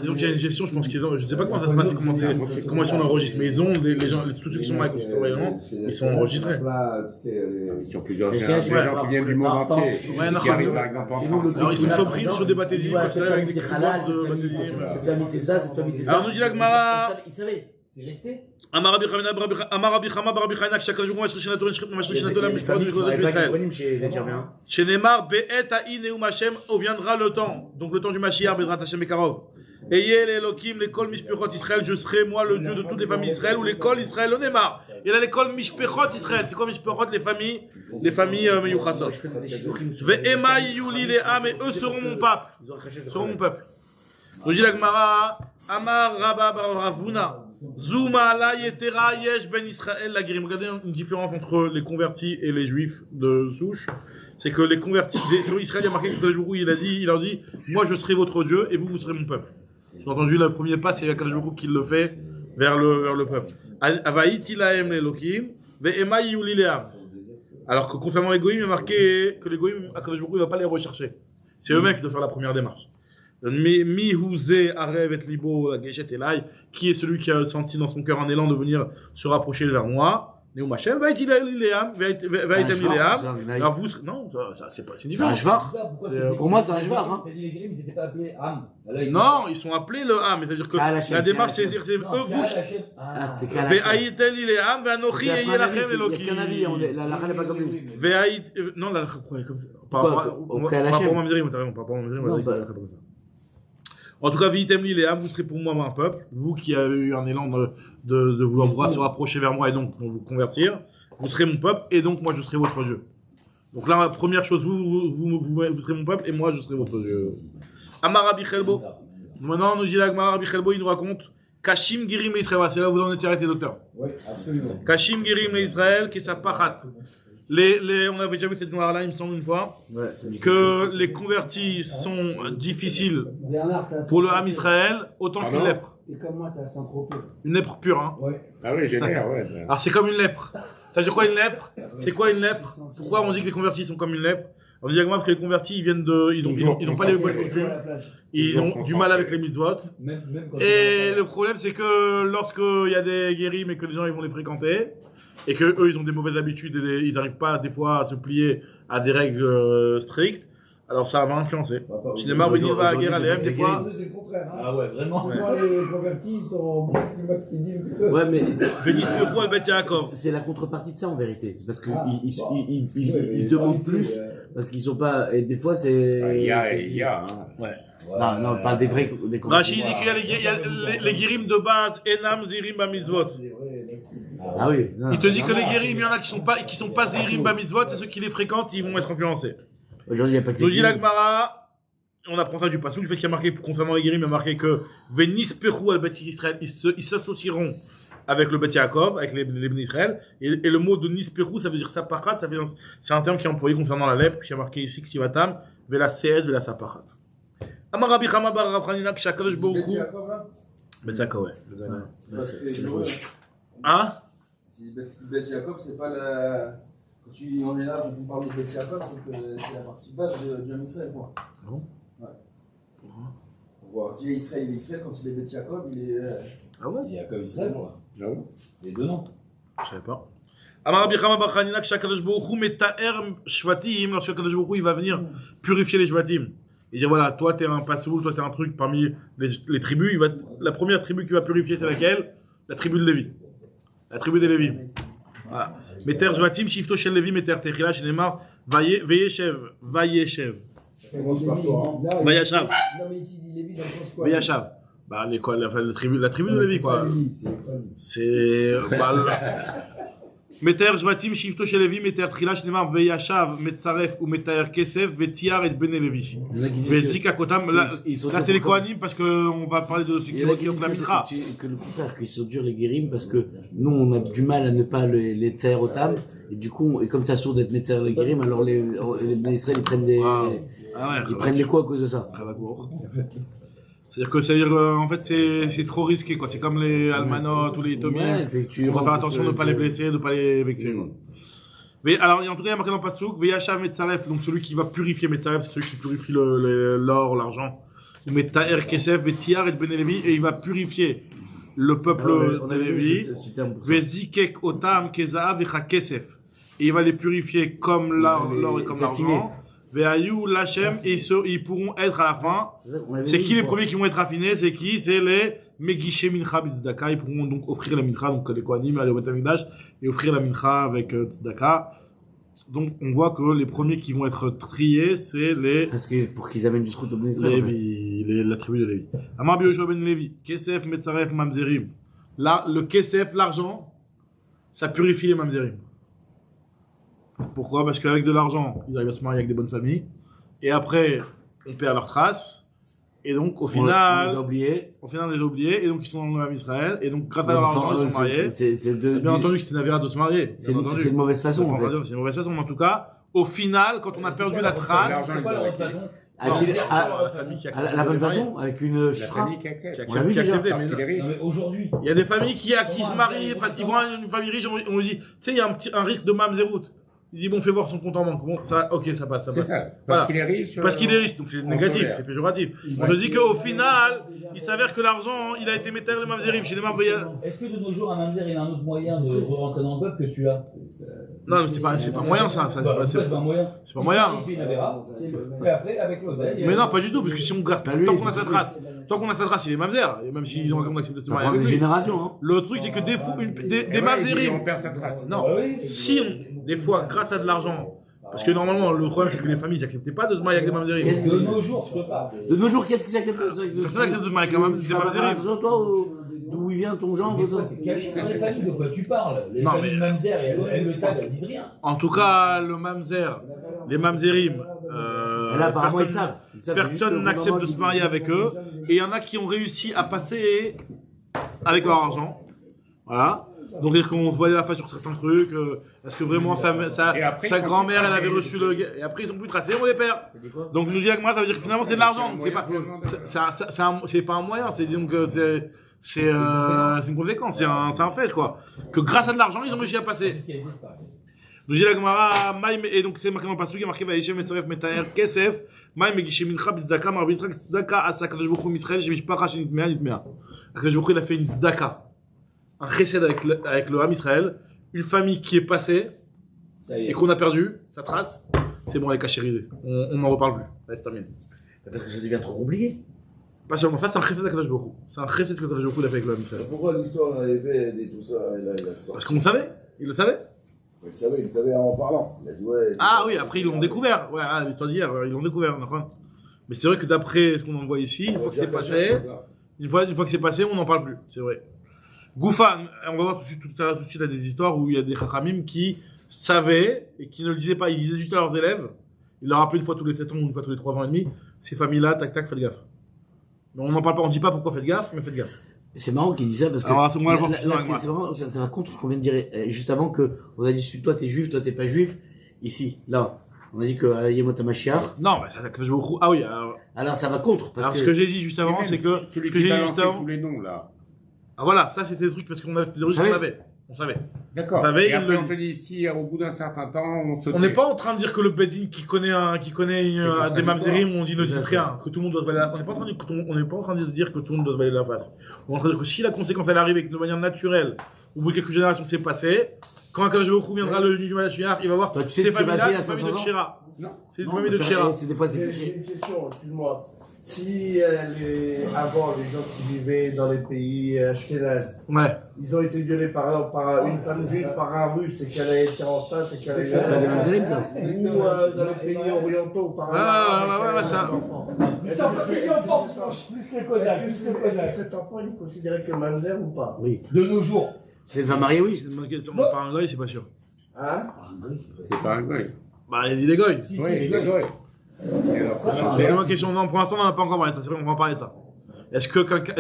[SPEAKER 3] Disons qu'il y a une gestion, je pense qu'ils ont, je sais pas comment ça se passe, comment ils sont enregistrés, mais ils ont, les gens, tous ceux qui sont là, ils sont enregistrés.
[SPEAKER 2] Sur plusieurs gens qui viennent du monde entier.
[SPEAKER 3] Alors ils sont surpris sur des baptésimes, comme ça, avec des halal de baptésimes.
[SPEAKER 4] Cette famille c'est ça, cette famille c'est ça.
[SPEAKER 3] Alors nous dit la Gemara.
[SPEAKER 4] Ils savaient. C'est resté.
[SPEAKER 3] Amar Rabbi Chama Rabbi Hanina, chaque jour, Mashri Shinato, Mashri Shinato, la Mishpat du Israël. Chez Neymar, Be'et Ha'in Neum Hashem, viendra le temps. Donc le temps du Mashiach, Bezrat Hashem Bekarov. Ayez les Elohim, l'école Mishpechot Israël, je serai moi le Dieu de toutes les familles d'Israël, ou l'école Israël, on est marre. Il y a l'école Mishpechot Israël. C'est quoi Mishpechot? Les familles Meyuchasot. Ve'ema Yuli Le'am, et eux seront mon peuple. Donc dit la Gemara, Amar Rabba Ravuna. Zouma la yetera yesh ben Israël la guérim. Regardez une différence entre les convertis et les juifs de souche. C'est que les convertis, sur Israël, il y a marqué que le jour où il leur dit, moi je serai votre Dieu et vous serez mon peuple. J'ai entendu le premier pas, c'est Akadosh Baruch Hu qui le fait vers le peuple. Avaïti lahem lelokim, ve'ema yuli le'am. Alors que concernant les goïms, il y a marqué que les goïms, Akadosh Baruch Hu ne va pas les rechercher. C'est eux-mêmes qui doivent faire la première démarche. Qui est celui qui a senti dans son cœur un élan de venir se rapprocher vers moi? Neum Hashem, va être Iléam, va être Iléam. Alors vous, non, ça c'est pas, c'est différent.
[SPEAKER 4] C'est un shvar. Pour moi, c'est un shvar, hein.
[SPEAKER 1] Les Guérim, ils n'étaient pas appelés Am.
[SPEAKER 3] Non, ils sont appelés le Ham, c'est-à-dire que la démarche, c'est eux, vous.
[SPEAKER 4] Ah, c'était Kalachem.
[SPEAKER 3] Ve'aïtel Iléam, ve'anochi Yelachem Eloki.
[SPEAKER 4] Il y a qu'un avis, la lacha n'est pas comme lui.
[SPEAKER 3] Non, la lacha, pourquoi elle est comme ça? Par
[SPEAKER 4] Quoi,
[SPEAKER 3] rapport
[SPEAKER 4] au
[SPEAKER 3] à
[SPEAKER 4] Kalachem.
[SPEAKER 3] Mamzerim, t'as raison, par rapport à Mamzerim, on va dire
[SPEAKER 4] Non,
[SPEAKER 3] que la lacha est comme ça. En tout cas, Vitem Liléam, vous serez pour moi un peuple. Vous qui avez eu un élan de vouloir se rapprocher vers moi et donc vous convertir, vous serez mon peuple et donc moi je serai votre Dieu. Donc là, la première chose, vous serez mon peuple et moi je serai votre Dieu. Amar Rabbi Chelbo. Maintenant, nous dit l'Agmara, Rabbi Chelbo, il nous raconte Kashim Girim l'Israël. C'est là où vous en étiez arrêté, docteur.
[SPEAKER 1] Oui, absolument.
[SPEAKER 3] Kashim Girim l'Israël, qui est sa pachat. On avait déjà vu cette noire-là, il me semble, une fois, que les convertis sont difficiles pour le Ham Israël, autant qu'une lèpre.
[SPEAKER 1] Et comme moi, t'as Saint-Tropez.
[SPEAKER 3] Une lèpre pure, hein.
[SPEAKER 1] Ouais.
[SPEAKER 2] Ah oui, génial, ouais.
[SPEAKER 3] Alors c'est comme une lèpre. Ça veut dire quoi une lèpre? C'est quoi une lèpre? Pourquoi on dit que les convertis sont comme une lèpre? On dit parce que les convertis, ils viennent de, ils ont pas les bonnes coutumes. Ils ont du mal avec les mitzvot. Et le problème, c'est que lorsqu'il y a des guérim et que les gens ils vont les fréquenter, et que eux ils ont des mauvaises habitudes et ils n'arrivent pas des fois à se plier à des règles strictes, alors ça va influencer. Cinéma, Winnie va à la guerre à l'EM des fois.
[SPEAKER 1] C'est le contraire. Hein. Ah ouais, vraiment. Moi, les convertis, ils sont
[SPEAKER 4] Ouais, mais.
[SPEAKER 3] Vénis Pefou, Albet Yaakov.
[SPEAKER 4] C'est la contrepartie de ça en vérité. C'est parce qu'ils se demandent plus, parce qu'ils sont pas. Et des fois, c'est.
[SPEAKER 2] Il y a, hein.
[SPEAKER 3] Ouais.
[SPEAKER 4] Non, on parle des vrais.
[SPEAKER 3] Rachid dit qu'il y a les guérim de base, Enam, Zirim, Bamizvot.
[SPEAKER 4] Ah oui.
[SPEAKER 3] Il te dit que les guérim, il y en a qui sont pas Zirim, Bamizvot, et ceux qui les fréquentent, ils vont être influencés.
[SPEAKER 4] Aujourd'hui, il n'y a pas que
[SPEAKER 3] nous dit l'Agmara, on apprend ça du passou, du fait qu'il y a marqué, concernant les guérim, il y a marqué que Vénis Perou al Bet Israël, ils s'associeront avec le Bet Yaakov, avec les Ben Israël, et le mot de Nisperou, ça veut dire Sapachat, c'est un terme qui est employé concernant la lèpre, qui est marqué ici, Ktivatam, Vela Seed, Vela Sapachat. Amar Rabbi Chama bar Rav Chanina, Kshakadosh Baruch Hu. Bet Yaakov, ouais. Hein?
[SPEAKER 5] Bet Yaakov, c'est pas la. Quand on est là, on vous parle de Bet Yaakov, c'est la partie basse de Ham Israël, quoi.
[SPEAKER 3] Ah bon?
[SPEAKER 5] Ouais. Pourquoi? Tu es Israël, quand il est Bet Yaakov, il est.
[SPEAKER 3] Ah ouais?
[SPEAKER 1] C'est Yaakov Israël, moi.
[SPEAKER 2] Ah ouais.
[SPEAKER 1] Les deux noms.
[SPEAKER 3] Je savais pas. Amar Rabbi Chama bar Chanina, Kshakadosh Baruch Hu, Metaer Shvatim, lorsque Kadosh Baruch Hu, il va venir purifier les Shvatim. Et dire voilà, toi t'es un passoul, toi t'es un truc parmi les tribus, la première tribu qui va purifier, c'est laquelle? La tribu de Lévi. La tribu des Lévi. Voilà. Meter Shvatim, Shifto Shel Lévi, Meter Techila, Shenemar, Vayeshev. Vayashav.
[SPEAKER 1] Non, mais ici, dit Lévi dans le sens quoi?
[SPEAKER 3] Vayashav. Bah, la tribu de Lévi, quoi. C'est, Meter Shvatim, Shifto Shel Lévi, Meter Techila, Shenemar, Vayashav, Metzaref ou Meter Kesef, Vetiar et Ben Lévi. Vezik Akotam. Là, c'est les Kohanim parce qu'on va parler de ceux qui ont la Misra.
[SPEAKER 4] Que le contraire, qu'ils sont durs les guérim parce que nous on a du mal à ne pas les tsaer au tam et du coup et comme ça sourd d'être metzer les guérim alors les Israël ils prennent des ils prennent les coups à cause de ça.
[SPEAKER 3] C'est-à-dire que en fait c'est trop risqué quoi, c'est comme les almanot ou les tomim, on va faire attention de ne pas les blesser, de ne pas les vexer. Mais alors en tout cas il y a marqué dans le pasuk Veyashav Metzaref, donc celui qui va purifier Metzaref, c'est celui qui purifie l'or, l'argent. Metaer Kesef Vetiar et Ben Lévi, et il va purifier le peuple de Lévi. Vezikek Otam Kezav Vecha Kesef, et il va les purifier comme l'or et comme l'argent. Ve'ayu Lachem, et ils pourront être à la fin. C'est qui les premiers qui vont être affinés? C'est qui? C'est les Megishe Mincha B'Tzdaka. Ils pourront donc offrir la Mincha, donc les Kohanim, aller au Beth Amikdash, et offrir la Mincha avec Tzedaka. Donc on voit que les premiers qui vont être triés, c'est les.
[SPEAKER 4] Parce que pour qu'ils amènent du scout au Ben Israël.
[SPEAKER 3] Lévi, la tribu de Lévi. Amar Bioshua Ben Lévi, Kesef, Metzaref, Mamzerim. Là, le Kesef, l'argent, ça purifie les Mamzerim. Pourquoi? Parce qu'avec de l'argent, ils arrivent à se marier avec des bonnes familles. Et après, on perd leurs traces. Et donc, au final, on les a oubliés. Et donc, ils sont dans le Ham Israël. Et donc, grâce à leur argent, ils sont mariés. Bien entendu que c'était une avéra de se marier.
[SPEAKER 4] C'est une mauvaise façon, en fait.
[SPEAKER 3] C'est une mauvaise façon, mais en tout cas, au final, quand on a perdu la trace.
[SPEAKER 1] C'est quoi la bonne façon?
[SPEAKER 4] La bonne façon, avec une chifra.
[SPEAKER 3] Qui a accepté,
[SPEAKER 1] mais aujourd'hui.
[SPEAKER 3] Il y a des familles qui se marient parce qu'ils voient une famille riche, on lui dit, tu sais, il y a un risque de mamzerout. Il dit bon, fais voir son compte en banque. Bon, ça, ok, ça passe, ça
[SPEAKER 2] C'est
[SPEAKER 3] passe.
[SPEAKER 2] ça. Parce
[SPEAKER 3] Voilà.
[SPEAKER 2] qu'il est riche.
[SPEAKER 3] Parce qu'il est riche, donc c'est négatif,
[SPEAKER 2] tolère.
[SPEAKER 3] c'est péjoratif. On te dit qu'au final, il s'avère que l'argent, il a été méter le mamzerim chez les mamzerim.
[SPEAKER 6] Est-ce que de nos jours, un mamzer, il a un autre moyen de rentrer dans le peuple que celui-là?
[SPEAKER 3] Non, mais c'est pas moyen ça.
[SPEAKER 6] C'est pas moyen.
[SPEAKER 3] C'est pas moyen.
[SPEAKER 6] Il fait une avéra, et après, avec l'oseille.
[SPEAKER 3] Mais non, pas du tout, parce que si on garde, tant qu'on a sa trace, il est mamzer, et même s'ils ont accepté de se marier
[SPEAKER 4] Ça prend
[SPEAKER 3] avec
[SPEAKER 4] des
[SPEAKER 3] lui.
[SPEAKER 4] générations, hein.
[SPEAKER 3] Le truc, c'est que des fois, des
[SPEAKER 2] On
[SPEAKER 3] mamzerim.
[SPEAKER 2] perd sa trace.
[SPEAKER 3] Non, si des fois, grâce à de l'argent, parce que normalement, le problème, c'est que les familles n'acceptaient pas de se marier avec des mamzerim.
[SPEAKER 6] Qu'est-ce que de nos jours, je peux pas.
[SPEAKER 4] De nos jours, qu'est-ce qui s'accepte?
[SPEAKER 3] Personne n'accepte de se marier avec des mamzerim.
[SPEAKER 4] Attention, toi, d'où il vient ton genre?
[SPEAKER 6] Des fois, c'est caché dans les familles, de quoi tu parles? Les
[SPEAKER 3] Non,
[SPEAKER 6] familles
[SPEAKER 3] mais-
[SPEAKER 6] mamzer, elles le savent, elles disent rien.
[SPEAKER 3] En tout cas, le mamzer, les mamzerim,
[SPEAKER 4] Là, apparemment, ils savent. Ils savent, c'est juste
[SPEAKER 3] personne
[SPEAKER 4] que
[SPEAKER 3] n'accepte de
[SPEAKER 4] normalement,
[SPEAKER 3] se marier avec eux. Et il y en a qui ont réussi à passer avec leur argent. Voilà. Donc, c'est-à-dire qu'on se voyait la face sur certains trucs. Est-ce que vraiment
[SPEAKER 2] Et après,
[SPEAKER 3] sa
[SPEAKER 2] ils sont
[SPEAKER 3] grand-mère,
[SPEAKER 2] plus
[SPEAKER 3] elle avait
[SPEAKER 2] tracés.
[SPEAKER 3] reçu le. Et après, ils sont plus tracés, on les perd. Donc, nous dit Agmara, ça veut dire que finalement, c'est de l'argent. Donc, c'est pas, c'est pas un moyen. C'est, disons que c'est une conséquence. C'est un fait, quoi. Que grâce à de l'argent, ils ont réussi à passer.
[SPEAKER 6] C'est ce qui a été ça.
[SPEAKER 3] Nous dit la Gemara, et donc c'est marqué dans le passage, il est marqué Vaïshem Etzaref Metaher Kesef, Maïm Megishe Mincha B'Zdaka, Mar B'Yitzrak Tzedaka Asa Kadosh Baruch Hu Misraël, Shemishpacha Shenitmea Nitmea. Kadosh Baruch Hu, il a fait une tzedaka, un chesed avec le Ham Israël, une famille qui est passée
[SPEAKER 6] Ça y est.
[SPEAKER 3] et qu'on a perdu sa trace. C'est bon, elle est cachérisée. On n'en reparle plus. Allez, c'est terminé.
[SPEAKER 4] Parce que ça devient trop compliqué.
[SPEAKER 3] Pas seulement ça, c'est un chesed avec Kadosh Baruch Hu. C'est un chesed que Kadosh Baruch Hu a fait avec le Ham Israël.
[SPEAKER 7] Pourquoi l'histoire arrivait et tout ça, et là il a sorti.
[SPEAKER 3] Parce qu'on le savait. Il le savait.
[SPEAKER 7] Il le savait en parlant. Il a dit ouais.
[SPEAKER 3] Ah oui, après ils l'ont découvert. Ouais, l'histoire d'hier, ils l'ont découvert. D'accord. Mais c'est vrai que d'après ce qu'on en voit ici, une fois que c'est passé, une fois que c'est passé, on n'en parle plus. C'est vrai. Goufan, on va voir tout de suite là des histoires où il y a des chachamim qui savaient et qui ne le disaient pas. Ils disaient juste à leurs élèves, ils leur rappelaient une fois tous les 7 ans ou une fois tous les 3 ans et demi, ces familles-là, tac tac, faites gaffe. Mais on n'en parle pas, on dit pas pourquoi faites gaffe, mais faites gaffe.
[SPEAKER 4] C'est marrant qu'il dise ça parce que.
[SPEAKER 3] Alors, on va le voir
[SPEAKER 4] là,
[SPEAKER 3] plus tard,
[SPEAKER 4] c'est marrant, ça va contre ce qu'on vient de dire juste avant que on a dit toi t'es juif, toi t'es pas juif. Ici, là, on a dit que Yemot HaMashiach.
[SPEAKER 3] Non, mais ça je beaucoup. Ah oui.
[SPEAKER 4] Alors ça va contre. Parce
[SPEAKER 3] Alors
[SPEAKER 4] que
[SPEAKER 3] ce que j'ai dit juste avant, c'est que
[SPEAKER 2] Celui
[SPEAKER 3] ce que
[SPEAKER 2] qui
[SPEAKER 3] j'ai dit juste
[SPEAKER 2] balançait
[SPEAKER 3] avant.
[SPEAKER 2] tous les noms, là.
[SPEAKER 3] Ah voilà, ça c'était des trucs parce qu'on avait des trucs qu'on avait. On savait.
[SPEAKER 2] D'accord.
[SPEAKER 3] On savait,
[SPEAKER 2] Et
[SPEAKER 3] il
[SPEAKER 2] après,
[SPEAKER 3] le
[SPEAKER 2] on
[SPEAKER 3] dit.
[SPEAKER 2] te dit ici, au bout d'un certain temps, on se
[SPEAKER 3] On n'est pas en train de dire que le Bedin qui connaît des mamzerim, on dit ne dites rien, que tout le monde doit se balayer la face. On n'est pas en train de dire que tout le monde doit se balayer la face. On est en train de dire que si la conséquence elle arrive et que de manière naturelle, au bout de quelques générations c'est passé, quand un Kadosh Baruch Hu viendra le du Mashiach, il va voir
[SPEAKER 4] Toi, tu sais
[SPEAKER 3] ces
[SPEAKER 4] ce qui s'est
[SPEAKER 3] familles-là,
[SPEAKER 4] passé il y
[SPEAKER 3] c'est
[SPEAKER 4] a
[SPEAKER 3] une famille de
[SPEAKER 4] 500 ans
[SPEAKER 3] Tchera.
[SPEAKER 2] Non.
[SPEAKER 3] C'est une famille de Tchera.
[SPEAKER 4] C'est des fois c'est
[SPEAKER 7] J'ai
[SPEAKER 4] cliché.
[SPEAKER 7] une question, excuse-moi. Si avant les gens qui vivaient dans les pays ashkénazes,
[SPEAKER 3] Ouais.
[SPEAKER 7] ils ont été violés par une femme juive, par un russe, et qu'elle a été enceinte et qu'elle
[SPEAKER 4] C'est pas des
[SPEAKER 7] a
[SPEAKER 4] Mamzerim, ça.
[SPEAKER 7] ou dans les pays orientaux, par
[SPEAKER 3] Ouais, ça.
[SPEAKER 6] Putain, plus enfant, plus les Cosaques, plus les Cosaques.
[SPEAKER 7] Cet enfant, il est considéré comme mamzer ou pas?
[SPEAKER 4] Oui.
[SPEAKER 6] De nos jours.
[SPEAKER 4] C'est une femme mariée, oui.
[SPEAKER 3] C'est une bonne question. Par un goy, c'est pas sûr.
[SPEAKER 7] Hein?
[SPEAKER 2] C'est pas un goy.
[SPEAKER 3] Bah, il dit des goy.
[SPEAKER 6] Si,
[SPEAKER 2] Oui,
[SPEAKER 6] si, les
[SPEAKER 2] les
[SPEAKER 6] gars.
[SPEAKER 2] goy. Et alors,
[SPEAKER 3] C'est ma question. Non, pour l'instant, on n'a pas encore parlé de ça. C'est vrai qu'on va en parler de ça. Est-ce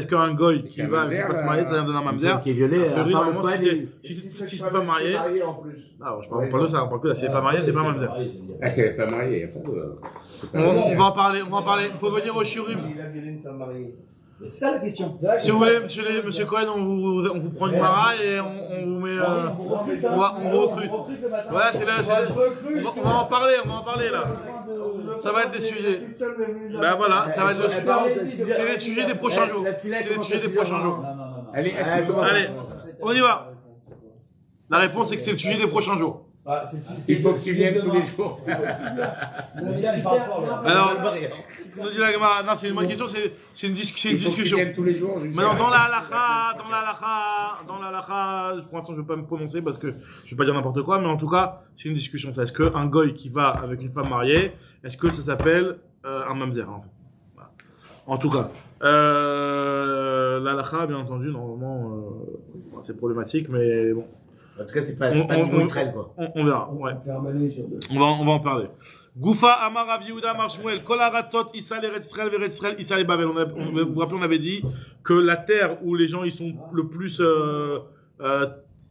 [SPEAKER 3] qu'un goy qui
[SPEAKER 2] un
[SPEAKER 3] va,
[SPEAKER 2] mamzer,
[SPEAKER 3] qui va se marier, ça vient de donner un
[SPEAKER 4] Une
[SPEAKER 3] mamzer?
[SPEAKER 4] femme qui est violée,
[SPEAKER 3] A
[SPEAKER 4] à
[SPEAKER 3] priori,
[SPEAKER 4] part le
[SPEAKER 3] normalement,
[SPEAKER 4] poil.
[SPEAKER 3] si c'est une femme mariée.
[SPEAKER 7] mariée en plus.
[SPEAKER 3] Ah, on parle de ça, on parle que là. Si elle n'est pas mariée, c'est pas un mamzer.
[SPEAKER 2] Ah, c'est pas marié, il n'y a pas de. c'est pas
[SPEAKER 3] On va en parler, Il faut venir au Shurim.
[SPEAKER 7] Il a violé une femme mariée.
[SPEAKER 6] C'est ça la question.
[SPEAKER 3] Si vous voulez, monsieur Cohen, on vous prend une mara et on vous met, on vous recrute. Voilà, c'est là, on va en parler là. Ça va être des sujets. Ben voilà, ça va être le sujet. C'est les sujets des prochains jours. C'est les sujets des prochains jours.
[SPEAKER 6] Non, non, non, non.
[SPEAKER 2] Allez, assieds-toi.
[SPEAKER 3] Allez, on y va. La réponse c'est que c'est le sujet des prochains jours.
[SPEAKER 6] Ah,
[SPEAKER 2] Il faut que tu viennes tous les jours.
[SPEAKER 3] Alors, nous dit la Gemara, non, c'est une bonne question, c'est une
[SPEAKER 2] Il faut que tu
[SPEAKER 3] discussion.
[SPEAKER 2] viennes tous les jours.
[SPEAKER 3] Maintenant, dans la halakha, pour l'instant, je ne vais pas me prononcer parce que je ne vais pas dire n'importe quoi, mais en tout cas, c'est une discussion. Est-ce qu'un goy qui va avec une femme mariée, est-ce que ça s'appelle un mamzer, en fait? Voilà. En tout cas, l'halakha, bien entendu, normalement, c'est problématique, mais bon.
[SPEAKER 4] En tout cas, c'est pas niveau Israël, quoi.
[SPEAKER 3] On verra, ouais.
[SPEAKER 7] Faire maner sur deux.
[SPEAKER 3] On va en parler. Goufa, Amar, Rav Yehuda, Amar Shmuel, Kol haratzot, Issa l'Eretz Israël, Veretz Israël, Issa les Babel. Vous vous rappelez, on avait dit que la terre où les gens ils sont le plus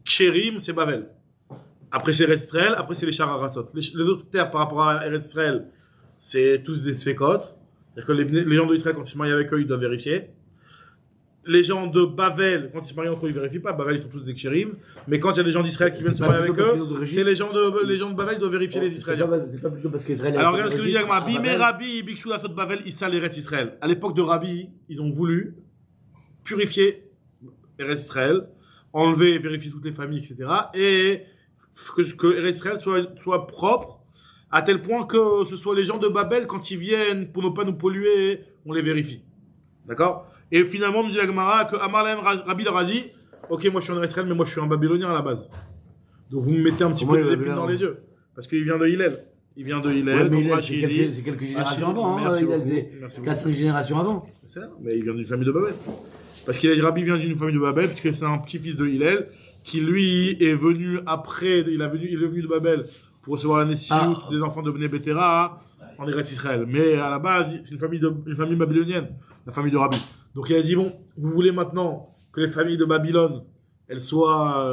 [SPEAKER 3] chérim, c'est Babel. Après c'est Eretz Israël, après c'est les Shar haratzot. Les autres terres par rapport à Eretz Israël, c'est tous des sfekot. C'est-à-dire que les gens d'Israël, quand ils se marient avec eux, ils doivent vérifier. les gens de Bavel, quand ils se marient entre eux, ils vérifient pas. Bavel, ils sont tous des Kshérim. Mais quand il y a des gens d'Israël qui viennent se marier avec eux, c'est les gens de Bavel qui doivent vérifier les Israéliens.
[SPEAKER 4] C'est pas plutôt parce qu'Israël.
[SPEAKER 3] Alors, regarde ce que je dis avec moi. Bimé Rabbi, Bikshu Lasot Bavel, Issa l'Eretz Israël. À l'époque de Rabbi, ils ont voulu purifier Eretz Israël, enlever et vérifier toutes les familles, etc. Et que Eretz Israël soit propre, à tel point que ce soit les gens de Babel, quand ils viennent, pour ne pas nous polluer, on les vérifie. D'accord? Et finalement, nous dit la Gemara que Amarlem Rabbi leur a dit, ok, moi je suis en Israël, mais moi je suis un Babylonien à la base. Donc vous me mettez un petit peu les épines dans les yeux. Parce qu'il vient de Hillel. Il vient de Hillel.
[SPEAKER 4] C'est quelques générations avant, hein. Hillel, c'est 4-5 générations avant.
[SPEAKER 3] C'est ça, mais il vient d'une famille de Babel. Parce qu'il a dit Rabbi vient d'une famille de Babel, puisque c'est un petit-fils de Hillel, qui lui est venu après, il est venu de Babel pour recevoir la naissance des enfants de Bnei Betera en Eretz Israël. Mais à la base, c'est une famille babylonienne, la famille de Rabbi. Donc il a dit, bon, vous voulez maintenant que les familles de Babylone, elles soient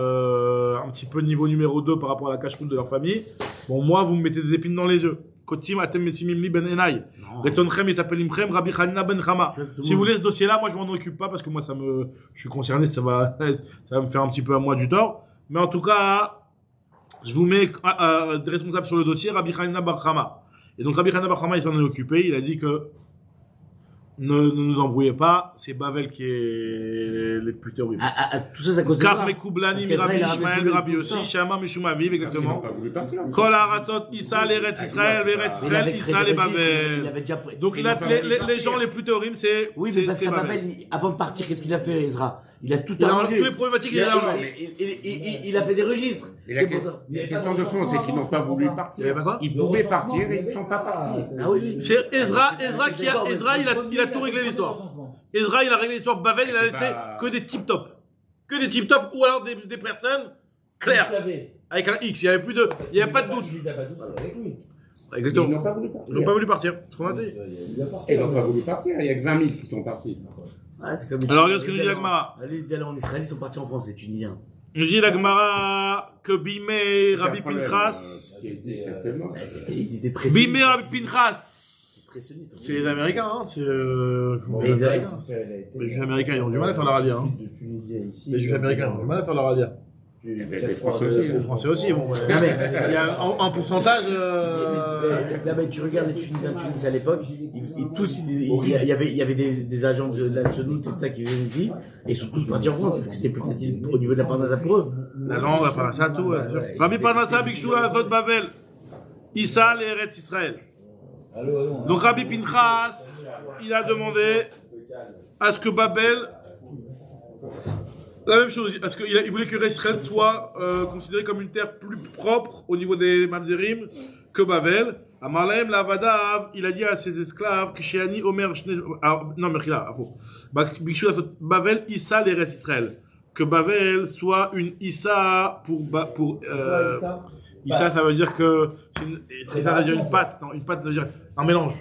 [SPEAKER 3] un petit peu niveau numéro 2 par rapport à la cache-route de leur famille. Bon, moi, vous me mettez des épines dans les yeux. Kotzim atem mesimim li ben enai. Retzonchem etapelimchem Rabbi Hanina ben Chama. Si vous voulez ce dossier-là, moi je m'en occupe pas parce que moi je suis concerné, ça va me faire un petit peu à moi du tort. Mais en tout cas, je vous mets responsable sur le dossier, Rabbi Hanina ben Chama. Et donc Rabbi Hanina ben Chama, il s'en est occupé, il a dit que ne nous embrouillez pas, c'est Bavel qui est le plus terrible.
[SPEAKER 4] Tout ça, c'est à cause de ça.
[SPEAKER 3] Car Mekoublani, Rabbi Ishmael, Rabbi Yossi, Shama, Mishum Aviv, exactement. Kol Haratot, Issa, l'Eretz Israël, l'Eretz Israël, Issa, les Bavel. Donc là, les gens les plus théorimes, c'est
[SPEAKER 4] oui, mais parce qu'à Babel, avant de partir, qu'est-ce qu'il a fait, Ezra? Il a tout arrangé.
[SPEAKER 3] Tous les problématiques,
[SPEAKER 4] il a fait des registres.
[SPEAKER 2] La question de fond, c'est qu'ils n'ont pas voulu partir. Ils pouvaient partir et ils ne sont pas partis.
[SPEAKER 4] Ah oui.
[SPEAKER 3] C'est Ezra, il a tout réglé l'histoire. Ezra, il a réglé l'histoire. Bavel, il a laissé que des tip-top. Que des tip-top ou alors des personnes claires. Avec un X, il n'y avait pas de doute. Exactement. Ils n'ont pas voulu partir. C'est ce qu'on a dit.
[SPEAKER 2] Ils n'ont pas voulu partir. Il n'y a que 20 000 qui sont partis.
[SPEAKER 3] Alors, regarde ce que nous dit la Gemara.
[SPEAKER 4] Allez, en Israël, ils sont partis en France, les Tunisiens.
[SPEAKER 3] Nous dit la Gemara que Bimé Rabbi Pinchas.
[SPEAKER 4] Ils étaient très.
[SPEAKER 3] Bimé Rabbi Pinchas. C'est les Américains, hein. C'est les Juifs américains, ils ont du mal à faire la radio, hein. Les Juifs américains ont du mal à faire la radio.
[SPEAKER 2] Les Français aussi.
[SPEAKER 3] Les Français aussi, bon. Il y a un pourcentage.
[SPEAKER 4] Mais tu regardes les Tunisiens à l'époque, il y avait des agents de la Tsonou, tout ça qui venaient ici, et ils sont tous partis en France parce que c'était plus facile au niveau de la Parnassa pour eux.
[SPEAKER 3] La langue, la Parnassa, tout, ouais. Rabbi Parnassa, Bikshu, la Zot Babel, Issa, l'Eretz Israël. Donc Rabbi Pinchas, il a demandé à ce que Babel, la même chose, parce qu'il voulait que Israël soit considéré comme une terre plus propre au niveau des Mamzerim que Babel. Amarlaem la Vadav, il a dit à ses esclaves que Sheani Omer non Merchila, faux. Bikshu Babel Issa l'Eretz Israël, que Babel soit une Issa pour Issa, ça veut dire que ça veut dire une pâte, non, une pâte, ça veut dire un mélange.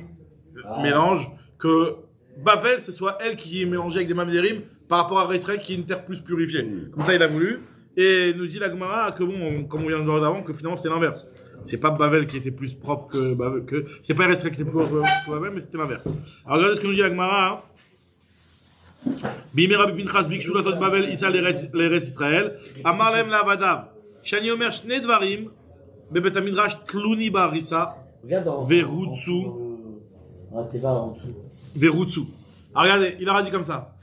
[SPEAKER 3] Mélange que Bavel, ce soit elle qui est mélangée avec des Mamzerim par rapport à Israël qui est une terre plus purifiée. Comme ça, il a voulu. Et nous dit la Gemara que bon, comme on vient de voir d'avant, que finalement c'était l'inverse. C'est pas Bavel qui était plus propre que Bavel, c'est pas Israël qui était plus propre que Bavel, mais c'était l'inverse. Alors regardez ce que nous dit la Gemara. Bimé Rabbi Pinchas Bikshu Latot Bavel Issa l'Eretz Israël. Amarlem la Vadav. Shani Omer Shne Dvarim. Bebet Midrash Tluni Barissa. Verutsu. Verutsu. Alors regardez, il a dit comme ça.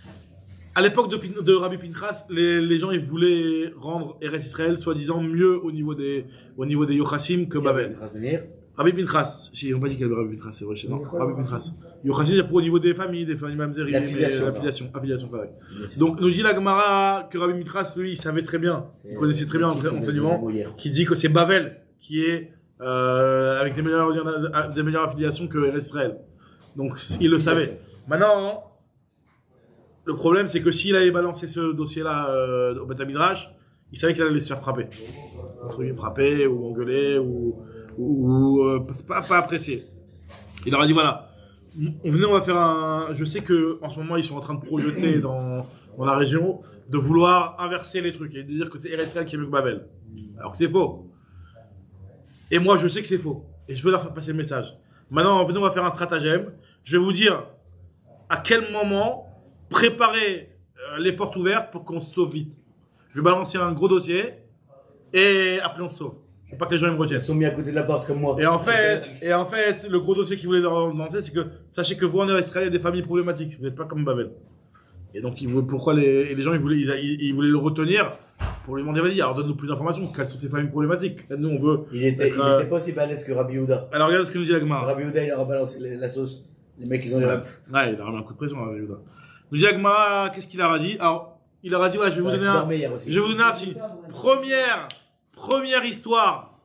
[SPEAKER 3] À l'époque de Rabbi Pinchas, les gens ils voulaient rendre Eretz Israël soi-disant mieux au niveau des Yochassim que Babel. Rabbi Pinchas, si on pas dit quel Rabbi Pinchas, c'est vrai, non, Rabbi Pinchas. Yochassim c'est pour au niveau des familles Mamzerim, l'affiliation, correct. Donc nous dit la Gemara que Rabbi Pinchas, lui, il savait très bien, il connaissait très bien l'enseignement, qui dit que c'est Babel qui est avec des meilleures affiliations que Eretz Israël. Donc il le savait. Maintenant, le problème, c'est que s'il allait balancer ce dossier-là au Beth Midrash, il savait qu'il allait se faire frapper. Frapper ou engueuler ou pas apprécier. Il leur a dit voilà, venez, on va faire je sais que en ce moment ils sont en train de projeter dans la région de vouloir inverser les trucs et de dire que c'est Eretz Israël qui est mieux que Babel. Alors que c'est faux. Et moi, je sais que c'est faux. Et je veux leur faire passer le message. Maintenant, venez, on va faire un stratagème. Je vais vous dire à quel moment préparer les portes ouvertes pour qu'on se sauve vite. Je vais balancer un gros dossier et après on se sauve. Je veux pas que les gens ils me retiennent.
[SPEAKER 4] Ils sont mis à côté de la porte comme moi.
[SPEAKER 3] Et en fait, le gros dossier qu'ils voulaient leur lancer, c'est que sachez que vous en Israël, il y a des familles problématiques. Vous n'êtes pas comme Babel. Et donc, pourquoi les gens ils voulaient le retenir pour lui demander, vas-y, alors donne-nous plus d'informations. Quelles sont ces familles problématiques? Nous, on veut.
[SPEAKER 4] Il était pas aussi balèze que Rabbi Yehuda.
[SPEAKER 3] Alors, regarde ce que nous dit Agmara.
[SPEAKER 4] Rabbi Yehuda, il a rebalancé la sauce. Les mecs, ils ont dit,
[SPEAKER 3] ouais, il a remis un coup de pression, Rabbi Yehuda. Nous dit Agmara, qu'est-ce qu'il a dit? Alors, il a dit, voilà, je vais vous donner un signe. Première histoire,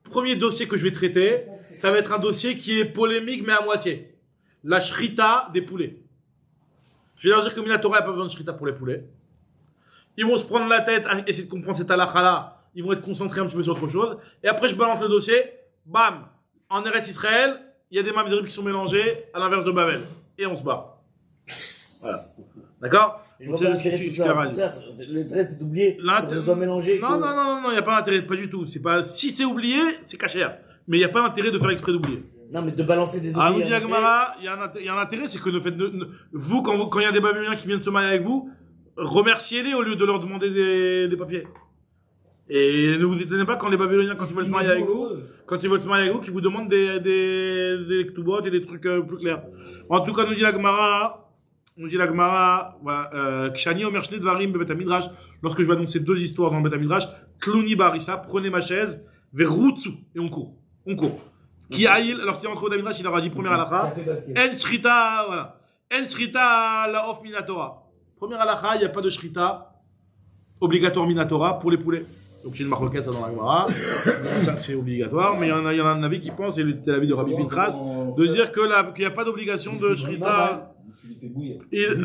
[SPEAKER 3] premier dossier que je vais traiter, ça va être un dossier qui est polémique, mais à moitié. La shrita des poulets. Je vais leur dire que Minatora n'a pas besoin de shrita pour les poulets. Ils vont se prendre la tête à essayer de comprendre cette halakha-là. Ils vont être concentrés un petit peu sur autre chose. Et après, je balance le dossier. Bam! En Eretz Israël, il y a des mamzerim qui sont mélangés à l'inverse de Babel. Et on se bat. Voilà. D'accord?
[SPEAKER 4] C'est ce qu'il a dit. L'intérêt, c'est d'oublier que ce soit mélangé.
[SPEAKER 3] Non, il n'y a pas d'intérêt, pas du tout. Si c'est oublié, c'est caché. Mais il n'y a pas d'intérêt de faire exprès d'oublier.
[SPEAKER 4] Non, mais de balancer des dossiers.
[SPEAKER 3] Ah, nous dit Agmara, il y a un intérêt, c'est que vous, quand il y a des Babyloniens qui viennent se marier avec vous, remerciez-les au lieu de leur demander des papiers. Et ne vous étonnez pas quand les Babyloniens, quand ils veulent se marier avec vous, qu'ils vous demandent des ktubot et des trucs plus clairs. En tout cas, nous dit l'Agmara, voilà, Kshani Omer Shnei Dvarim Bebet HaMidrash, lorsque je vais annoncer deux histoires dans le Bet HaMidrash, Tlouni Barissa, prenez ma chaise, Verroutsu, et on court. Qui aïl, alors c'est entre au Midrash, il aura dit première halakha, En Shrita, voilà. En Shrita la of Minatora. Première halakha, il n'y a pas de Shrita obligatoire Minatora pour les poulets. Donc j'ai une marloquette ça dans la Gemara, c'est obligatoire, mais il y en a un avis qui pense, et c'était l'avis de Rabbi Pinchas, de dire qu'il n'y a pas d'obligation de Shrita.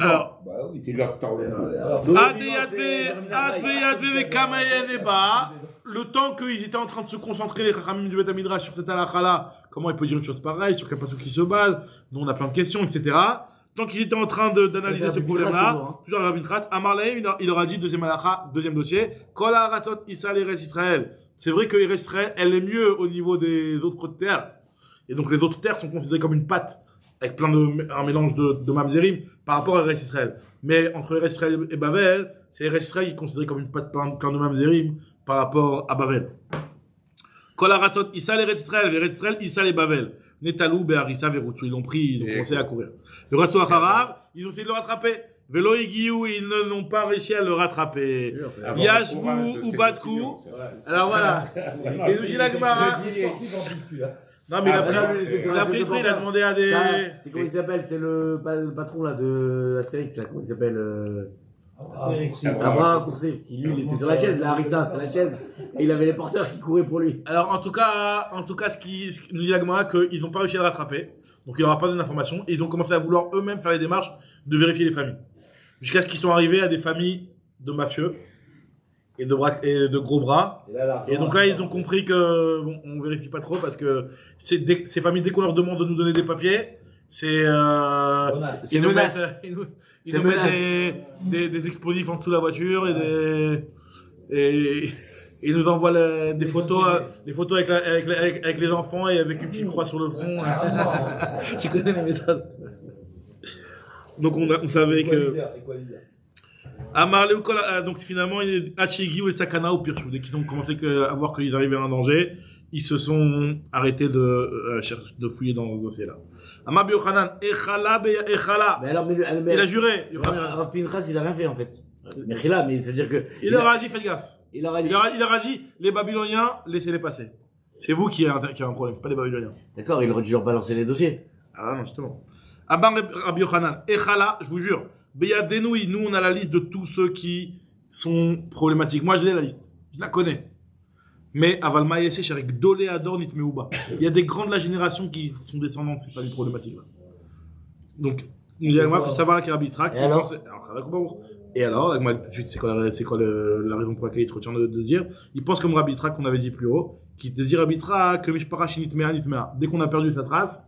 [SPEAKER 3] Alors,
[SPEAKER 2] il leur tord le
[SPEAKER 3] le temps qu'ils étaient en train de se concentrer, les Chachamim du Bet HaMidrash, sur cette halakha-là, comment il peut dire une chose pareille, sur quel passage qui se base, nous on a plein de questions, etc. Tant qu'ils étaient en train d'analyser ce problème-là, toujours Rabbi Pinchas, Amarleim, il aura dit, deuxième halakha, deuxième dossier, Kol ha'aratzot Issa l'Eretz Israël. C'est vrai que Eretz Israël, elle est mieux au niveau des autres terres. Et donc les autres terres sont considérées comme une pâte, avec un mélange de mamzerim par rapport à Eretz Israël. Mais entre Eretz Israël et Babel, c'est Eretz Israël qui est considéré comme une pâte plein de mamzerim par rapport à Babel. Kol ha'aratzot Issa l'Eretz Israël, Eretz Israël, Issa les Babel. Netalou, Be'arissa, Verutsu. Ils l'ont pris, ils ont commencé à courir. Le Rassou Acharav, ils ont essayé de le rattraper. Velo Igiou, ils n'ont pas réussi à le rattraper. Yashvou ou Badkou. Alors voilà. Et nous dit la Gemara. Non, mais il a pris esprit, il a demandé à des.
[SPEAKER 4] C'est comment il s'appelle? C'est le patron là de Astérix là. Comment il s'appelle? Abraham Coursé, qui lui il était sur la chaise, la Harissa, c'est la chaise, et il avait les porteurs qui couraient pour lui.
[SPEAKER 3] Alors en tout cas, ce qui nous dit la Gemara, qu'ils n'ont pas réussi à le rattraper, donc il n'y aura pas d'informations, et ils ont commencé à vouloir eux-mêmes faire les démarches de vérifier les familles. Jusqu'à ce qu'ils sont arrivés à des familles de mafieux, et de gros bras. Et donc là, ils ont compris que, bon, on vérifie pas trop, parce que ces familles, dès qu'on leur demande de nous donner des papiers, ils nous mettent des explosifs en dessous de la voiture et ils nous envoient des photos avec les enfants et avec une petite croix sur le front. Tu connais les méthodes. Donc on savait que donc finalement Hachigi ou les Sakana ou Pirsou, dès qu'ils ont commencé à voir qu'ils arrivaient à un danger, ils se sont arrêtés de fouiller dans ce dossier-là. Amar Yochanan, Echala. Il a juré.
[SPEAKER 4] Rav Pinchas, il a rien fait en fait. Mais ça veut dire que.
[SPEAKER 3] Il leur a dit, faites gaffe. Il leur a dit, les Babyloniens, laissez-les passer. C'est vous qui avez un problème, c'est pas les Babyloniens.
[SPEAKER 4] D'accord, il aurait dû leur balancer les dossiers.
[SPEAKER 3] Ah non, justement. Amar Rabbi Yochanan, Echala, je vous jure. Beyadenoui, nous on a la liste de tous ceux qui sont problématiques. Moi je l'ai la liste, je la connais. Mais Aval Maïsé, Sharik Dolé Ador Nitmeuba. Il y a des grands de la génération qui sont descendants de ces familles problématiques là. Donc, nous allons savoir la Rabbi Yitzhak. Et alors, là, tout de suite, c'est quoi la raison pour laquelle il se retient de dire. Il pense comme Rabbi Yitzhak qu'on avait dit plus haut, qui te dit Rabbi Yitzhak que Mishpara Shinitmea Nitmea. Dès qu'on a perdu sa trace,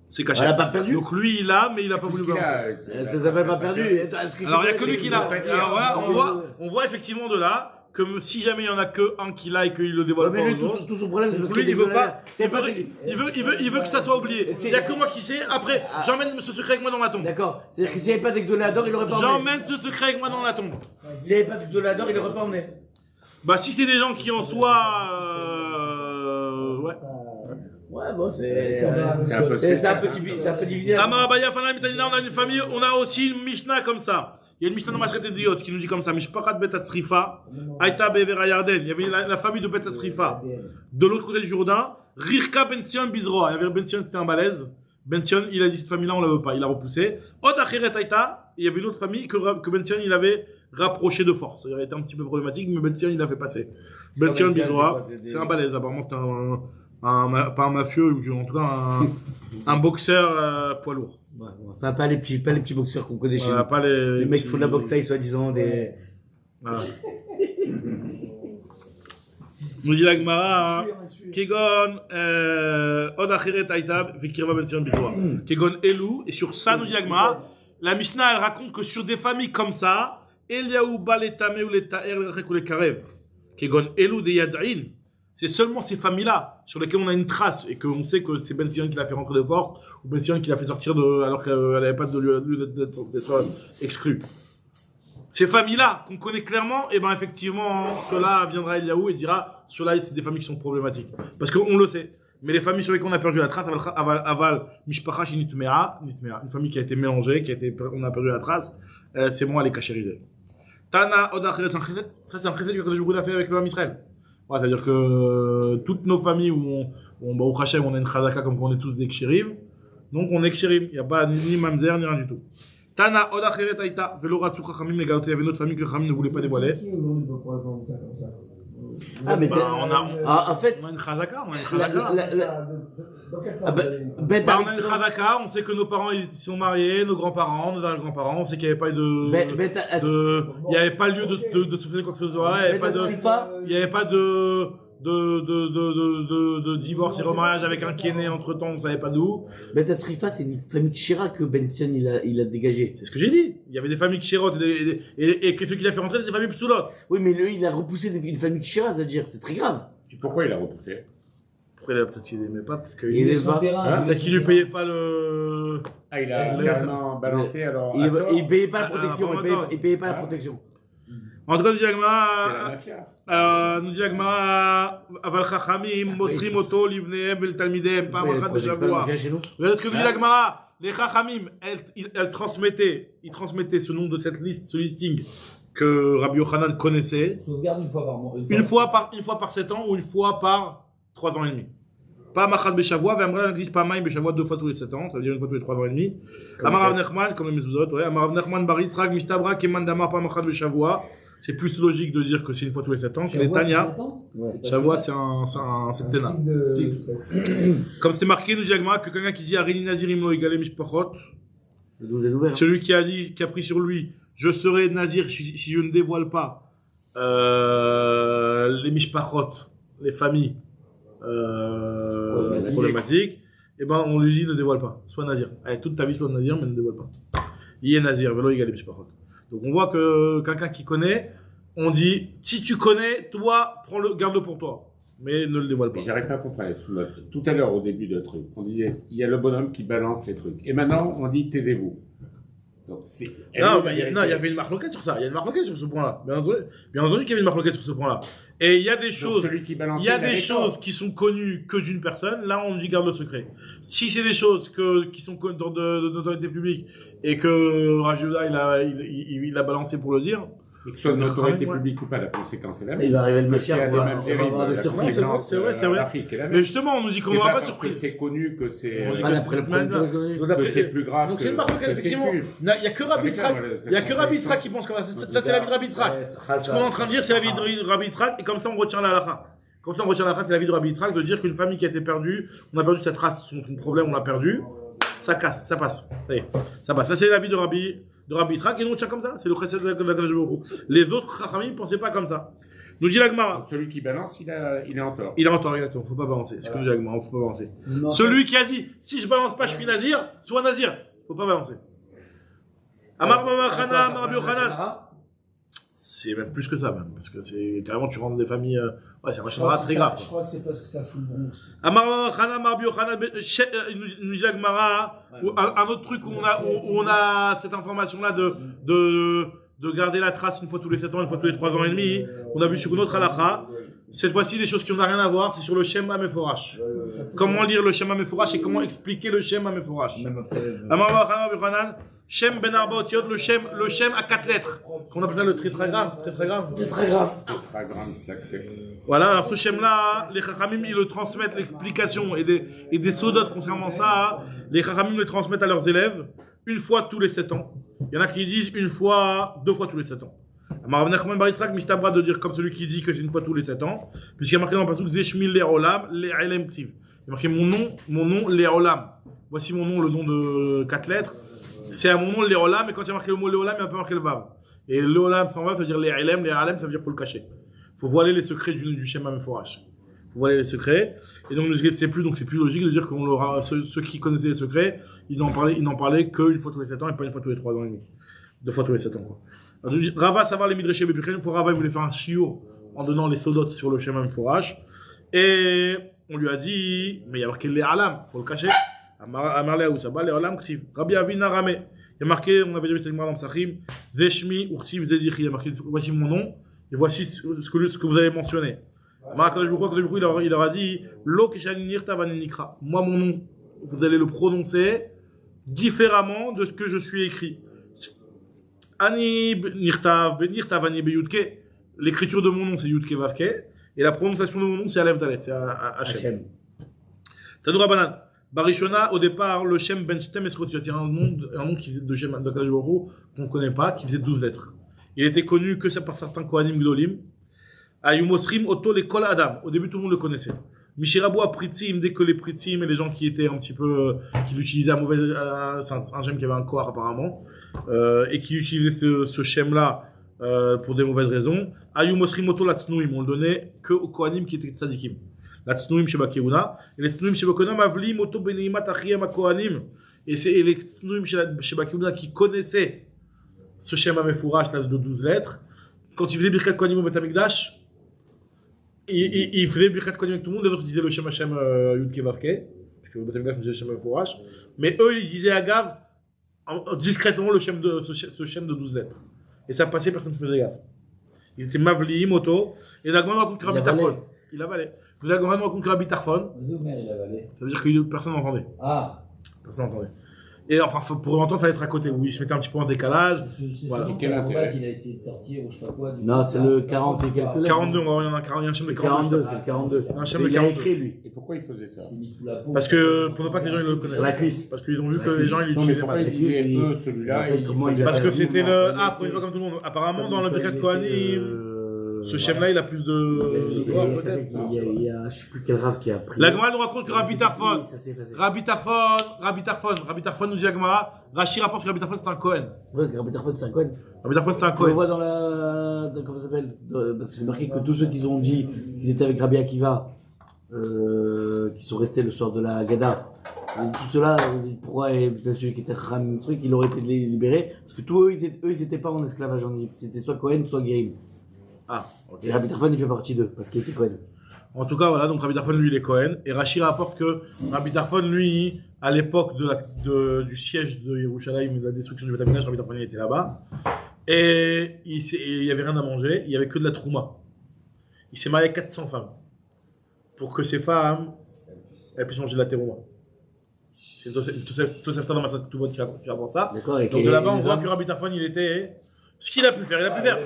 [SPEAKER 3] c'est caché.
[SPEAKER 4] Elle a pas perdu.
[SPEAKER 3] Donc lui, il a, mais il a pas voulu balancer.
[SPEAKER 4] Ça s'appelle pas perdu.
[SPEAKER 3] Alors il y a que lui qui l'a. Alors voilà, on voit effectivement de là que si jamais il y en a que un qui l'a et qu'il le dévoile pas
[SPEAKER 4] Mais
[SPEAKER 3] aux
[SPEAKER 4] lui,
[SPEAKER 3] autres,
[SPEAKER 4] tout son problème, c'est parce
[SPEAKER 3] lui,
[SPEAKER 4] qu'il
[SPEAKER 3] il veut pas.
[SPEAKER 4] C'est
[SPEAKER 3] Il veut que ça soit oublié. Il y a que moi qui sais. Après, j'emmène ce secret avec moi dans la tombe.
[SPEAKER 4] D'accord. C'est-à-dire que s'il n'y avait pas d'Egdoléador, il aurait pas emmené.
[SPEAKER 3] J'emmène ce secret avec moi dans la tombe.
[SPEAKER 4] S'il n'y avait pas d'Egdoléador, il aurait pas emmené.
[SPEAKER 3] Bah, si c'est des gens qui en soient, ouais.
[SPEAKER 4] Ouais, bon, c'est
[SPEAKER 2] un peu
[SPEAKER 4] difficile.
[SPEAKER 3] Amarabaya, Fana, Mitanina, on a une famille, on a aussi une Mishnah comme ça. Il y a une Mishnah dans Masret Ediot qui nous dit comme ça, Mishpachat Bet Atzrifa, Aïta Bevera Yarden. Il y avait la famille de Bet Atzrifa. De l'autre côté du Jourdain, Rirka Ben Sion Bizroa. Il y avait Ben Sion, c'était un balèze. Ben Sion, il a dit cette famille-là, on la veut pas, il a repoussé. Od Acheret Aïta, il y avait une autre famille que Ben Sion, il avait rapproché de force. Il aurait été un petit peu problématique, mais Ben Sion, il l'a fait passer. Ben Sion Bizroa, c'est un balèze, apparemment, c'était pas un mafieux, en tout cas un boxeur poids lourd.
[SPEAKER 4] Ouais. Pas les petits boxeurs qu'on connaît chez nous.
[SPEAKER 3] Pas les
[SPEAKER 4] mecs qui font de la boxe taille, soi-disant des.
[SPEAKER 3] Voilà. Nous dit la Gemara, Kegon, Od Acheret Aitab, Vikirva Ben Sion Bizroa. Kegon Elou, et sur ça, nous dit la Gemara, la Mishnah, elle raconte que sur des familles comme ça, Eliaou Ba les Tamé ou les Ta'er, les Rek ou les Karev. Kegon Elou de Yad'in. C'est seulement ces familles-là sur lesquelles on a une trace et qu'on sait que c'est Ben Sion qui l'a fait rentrer de force ou Ben Sion qui l'a fait sortir alors qu'elle n'avait pas de lieu d'être exclue. Ces familles-là qu'on connaît clairement, et ben effectivement, cela viendra Eliaou et dira, cela c'est des familles qui sont problématiques. Parce qu'on le sait. Mais les familles sur lesquelles on a perdu la trace, aval mishpacha shinitmea, une famille qui a été mélangée, on a perdu la trace, c'est bon à les cachériser. Tana odacheret, ça c'est un chesed que Kadosh Baruch Hu a fait avec le Ham Israël. Ouais, c'est-à-dire que toutes nos familles où au Hachem, on a une chazaka comme qu'on est tous des kshirim, donc on est kshirim. Il n'y a pas ni mamzer, ni rien du tout. Tana, Oda Cheret Aïta, Velo Ratsu Chachamim, les gars, il y avait notre famille que Chachamim ne voulait pas dévoiler.
[SPEAKER 6] Qui aujourd'hui peut répondre ça comme ça?
[SPEAKER 4] Ah, mais
[SPEAKER 3] en fait, on a une chazaka,
[SPEAKER 6] Dans quel sens
[SPEAKER 3] on a une chazaka, on sait que nos parents ils sont mariés, nos grands-parents, nos arrière-grands-parents, on sait qu'il n'y avait pas il n'y avait pas lieu de se faire quoi que ce soit, il n'y avait pas de divorce et remariage avec un qui est né entre temps, on savait pas d'où.
[SPEAKER 4] Bet Atzrifa, c'est une famille Kshira que Ben Sion il a dégagé.
[SPEAKER 3] C'est ce que j'ai dit. Il y avait des familles Kshirot et que ceux qui l'a fait rentrer, c'est des familles Psoulot.
[SPEAKER 4] Oui, mais lui, il a repoussé une famille Kshira, c'est-à-dire, c'est très grave.
[SPEAKER 2] Et pourquoi il a repoussé?
[SPEAKER 3] Pourquoi il a peut-être qu'il aimait pas, parce qu'il lui payait pas le.
[SPEAKER 2] Ah, il a carrément balancé alors.
[SPEAKER 4] Il payait pas la protection, il payait pas la protection.
[SPEAKER 3] En tout cas, nous dit Agmara, Aval Chachamim, Mosrim Oto, Livnehem, Vel Talmidem, pas Machat Beshavua. Regardez ce que nous dit Agmara. Les Chachamim, ils transmettaient ce nom de cette liste, ce listing que Rabbi Yochanan connaissait.
[SPEAKER 6] Sauvegarde une fois par mois.
[SPEAKER 3] Une fois par 7 ans ou une fois par 3 ans et demi. Pas Machat Beshavua, Vemra n'existe pas Maïm Beshavua 2 fois tous les 7 ans, ça veut dire une fois tous les 3 ans et demi. Amarav Nechman, comme le Mezuzot, ouais. Amarav Nechman, Baris, Rag, Mistabra, Keman Damar, pas Machat Beshavua. C'est plus logique de dire que c'est une fois tous les 7 ans que les Tanya. Shavuot, c'est un septennat. Comme c'est marqué, nous dit Agmara, que quelqu'un qui dit Arini Nazirim lo igale mishpachot, celui qui a pris sur lui, je serai Nazir si je ne dévoile pas les mishpachot, les familles problématiques, et ben on lui dit ne dévoile pas, sois Nazir. Allez, toute ta vie sois Nazir, mais ne dévoile pas. Il est Nazir, velo igale mishpachot. Donc on voit que quelqu'un qui connaît, on dit si tu connais, toi, garde-le pour toi, mais ne le dévoile pas.
[SPEAKER 2] J'arrive pas à comprendre. Tout à l'heure au début de truc, on disait il y a le bonhomme qui balance les trucs, et maintenant on dit taisez-vous. Donc c'est.
[SPEAKER 3] Non, il y avait une marloquette sur ça. Il y a une marloquette sur ce point-là. Bien entendu qu'il y avait une marloquette sur ce point-là. Et il y a des choses. Qui sont connues que d'une personne. Là, on lui garde le secret. Si c'est des choses qui sont connues dans de notoriété publique et que Rav Yehuda il a balancé pour le dire.
[SPEAKER 2] Et que ce soit de notoriété publique ou pas, la conséquence est la même.
[SPEAKER 4] Il va arriver le Mashiach,
[SPEAKER 2] on va avoir des surprises.
[SPEAKER 3] C'est vrai. Mais justement, on nous dit qu'on n'aura pas de surprise.
[SPEAKER 2] C'est connu que c'est.
[SPEAKER 3] Que
[SPEAKER 2] c'est plus grave.
[SPEAKER 3] Donc c'est une marloquette, effectivement. Il n'y a que Rabbi Yitzhak qui pense comme ça. Ça, c'est la vie de Rabbi Yitzhak. Ce qu'on est en train de dire, c'est la vie de Rabbi Yitzhak, et comme ça, on retient la halakha. Comme ça, on retient la halakha, c'est la vie de Rabbi Yitzhak, de dire qu'une famille qui a été perdue, on a perdu cette race, son problème, on l'a perdu. Ça casse, ça passe. Ça passe. Ça, c'est la vie de Rabbi Yitzhak, et nous on tient comme ça. C'est le chesed de la Kadosh Baruch Hu. Les autres Chachamim ne pensaient pas comme ça. Nous dit la Gemara.
[SPEAKER 2] Celui qui balance, il est en tort.
[SPEAKER 3] Il est en tort, exactement. Faut pas balancer. C'est comme dit la Gemara, faut pas balancer. Celui qui a dit, si je balance pas, je suis Nazir, sois Nazir. Faut pas balancer. Amar Baba Chana, Amar Rabbi Yochanan. C'est même plus que ça, même. Parce que c'est carrément, tu rentres des familles. Ouais, c'est un Lachon Hara très
[SPEAKER 6] Je
[SPEAKER 3] grave.
[SPEAKER 6] crois que c'est parce que ça fout le Bronx.
[SPEAKER 3] Amar Chana Mar Biochana, nous dit la Gemara, un autre truc où on a cette information-là de garder la trace une fois tous les 7 ans, une fois tous les 3 ans et demi. On a vu sur une autre halakha. Cette fois-ci, des choses qui n'ont rien à voir, c'est sur le Shem HaMeforash. Comment lire le Shem HaMeforash et comment expliquer le Shem HaMeforash. Amar Chana Biochanan, Shem Ben Arba Otiot, le Shem à 4 lettres. Qu'on appelle ça le tétragramme.
[SPEAKER 4] Tétragramme,
[SPEAKER 2] sacré.
[SPEAKER 3] Voilà, alors ce Shem-là, les Chachamim, ils le transmettent, l'explication et des sodotes concernant ça, les Chachamim le transmettent à leurs élèves une fois tous les 7 ans. Il y en a qui disent une fois, 2 fois tous les 7 ans. Amar Nachman Bar Yitzhak, Mistabra de dire comme celui qui dit que c'est une fois tous les 7 ans, puisqu'il y a marqué dans le passage Zeshmil Le'olam, Le'elem Ktiv. Il y a marqué mon nom, Le'olam. Voici mon nom, le nom de 4 lettres. C'est à mon nom Le'olam, et quand il y a marqué le mot Le'olam, il y a pas marqué le Vav. Et Le'olam sans Vav, ça veut dire Le'elem, ça veut dire faut le cacher. Faut voiler les secrets du Shem HaMeforash. Faut voiler les secrets. Et donc, c'est plus logique de dire qu'on aura, ceux qui connaissaient les secrets, ils n'en parlaient qu'une fois tous les 7 ans et pas une fois tous les 3 ans et demi. 2 fois tous les 7 ans, quoi. Alors, Rava, savoir les Midrashim Bepichen, pour Rava, il voulait faire un shiur en donnant les sodotes sur le Shem HaMeforash. Et on lui a dit, mais il y a marqué les alam, faut le cacher. Amarle Aoussaba, les alam, ktiv. Rabbi Avina Rame. Il y a marqué, on avait déjà vu cette dans Psachim, Zeshmi, Urtiv, Zedichi. Il y a marqué, voici mon nom. Et voici ce que vous avez mentionné. Il leur a dit, moi, mon nom, vous allez le prononcer différemment de ce que je suis écrit. L'écriture de mon nom, c'est Yudke Vavke. Et la prononciation de mon nom, c'est Aleph Dalet, c'est Hachem. Tanoura Banan. Barishona, au départ, le Shem Ben Shtem Esrotiot. Il y a un nom qui faisait de Shem d'Akadosh Baruch Hu qu'on ne connaît pas, qui faisait 12 lettres. Il était connu que ça par certains Kohanim Gdolim. Ayumosrim Oto les Kol Adam. Au début, tout le monde le connaissait. Mishirabu a Pritzim, dès que les Pritzim et les gens qui étaient un petit peu, qui l'utilisaient à mauvais, c'est un Shem qui avait un Kohar apparemment, et qui utilisaient ce Shem-là, pour des mauvaises raisons. Ayumosrim Oto la Tznuim. On le donnait que aux Kohanim qui étaient Tzadikim. La Tznuim Sheba Keuna. Et les Tznuim Sheba Keuna Mavlim Oto Beneimat Achiem HaKohanim. Et c'est les Tznuim Sheba Keuna qui connaissaient ce Shem HaMeforash là de 12 lettres. Quand il faisait Birkat Kohanim au Beth Amikdash, il faisait Birkat Kohanim avec tout le monde, les autres disaient le Shem Hashem Yudke Vavke, parce que au Beth Amikdash disait le Shem HaMeforash, mais eux ils disaient à Gav discrètement ce Shem de 12 lettres. Et ça passait, personne ne faisait gaffe. Ils étaient Mavli, Moto, et Nagman raconte que Rabbi Tarfon. Il avalait. Nagman raconte que Rabbi Tarfon. Ça veut dire que personne n'entendait.
[SPEAKER 6] Ah.
[SPEAKER 3] Personne n'entendait. Et enfin, pour entendre, il fallait être à côté, où il se mettait un petit peu en décalage.
[SPEAKER 6] Voilà. Quel intérêt il a essayé de sortir, ou je sais pas quoi.
[SPEAKER 4] Non, c'est le 40 et quelques lettres.
[SPEAKER 3] 42, il y en a un Shem de
[SPEAKER 4] 42. C'est le 42.
[SPEAKER 3] Un Shem de 42.
[SPEAKER 4] Il a écrit, lui.
[SPEAKER 2] Et pourquoi il faisait ça?
[SPEAKER 3] Parce que, pour ne pas que les gens ils le connaissent.
[SPEAKER 4] La cuisse.
[SPEAKER 3] Parce qu'ils ont vu que les gens ils l'utilisaient mal.
[SPEAKER 2] Celui-là,
[SPEAKER 3] parce que c'était le, prenez pas comme tout le monde. Apparemment, dans le Birkat Kohanim, ce Shem-là, il a plus de gloire, peut-être.
[SPEAKER 4] Il y a, je sais plus quel Rav qui a pris.
[SPEAKER 3] La Gemara nous raconte que Rabbi Tarfon nous dit la Gemara, Rashi rapporte que Rabbi Tarfon c'est un Kohen.
[SPEAKER 4] Ouais, Rabbi Tarfon c'est un Kohen.
[SPEAKER 3] Rabbi Tarfon c'est un
[SPEAKER 4] On
[SPEAKER 3] Kohen.
[SPEAKER 4] le voit comment ça s'appelle, parce que c'est marqué que tous ceux qui ont dit qu'ils étaient avec Rabbi Akiva, qui sont restés le soir de la Gada, tout cela, pourquoi, celui qui était Ram, truc, il aurait été libéré, parce que tous eux, ils étaient pas en esclavage en Égypte, c'était soit Kohen, soit Guérim.
[SPEAKER 3] Ah, ok.
[SPEAKER 4] Et Rabbi Tarfon, il fait partie d'eux, parce qu'il était Kohen.
[SPEAKER 3] En tout cas, voilà, donc Rabbi Tarfon, lui, il est Kohen. Et Rashi rapporte que Rabbi Tarfon, lui, à l'époque du siège de Yerushalayim, de la destruction du Beth Amikdash, Rabbi Tarfon, il était là-bas. Et il y avait rien à manger, il y avait que de la trouma. Il s'est marié avec 400 femmes. Pour que ces femmes, elles puissent manger de la terouma. C'est Tosef Tan dans Masat Ketubot qui rapporte ça. Donc de là-bas, on voit que Rabbi Tarfon, il était... Ce qu'il a pu faire, il a pu faire.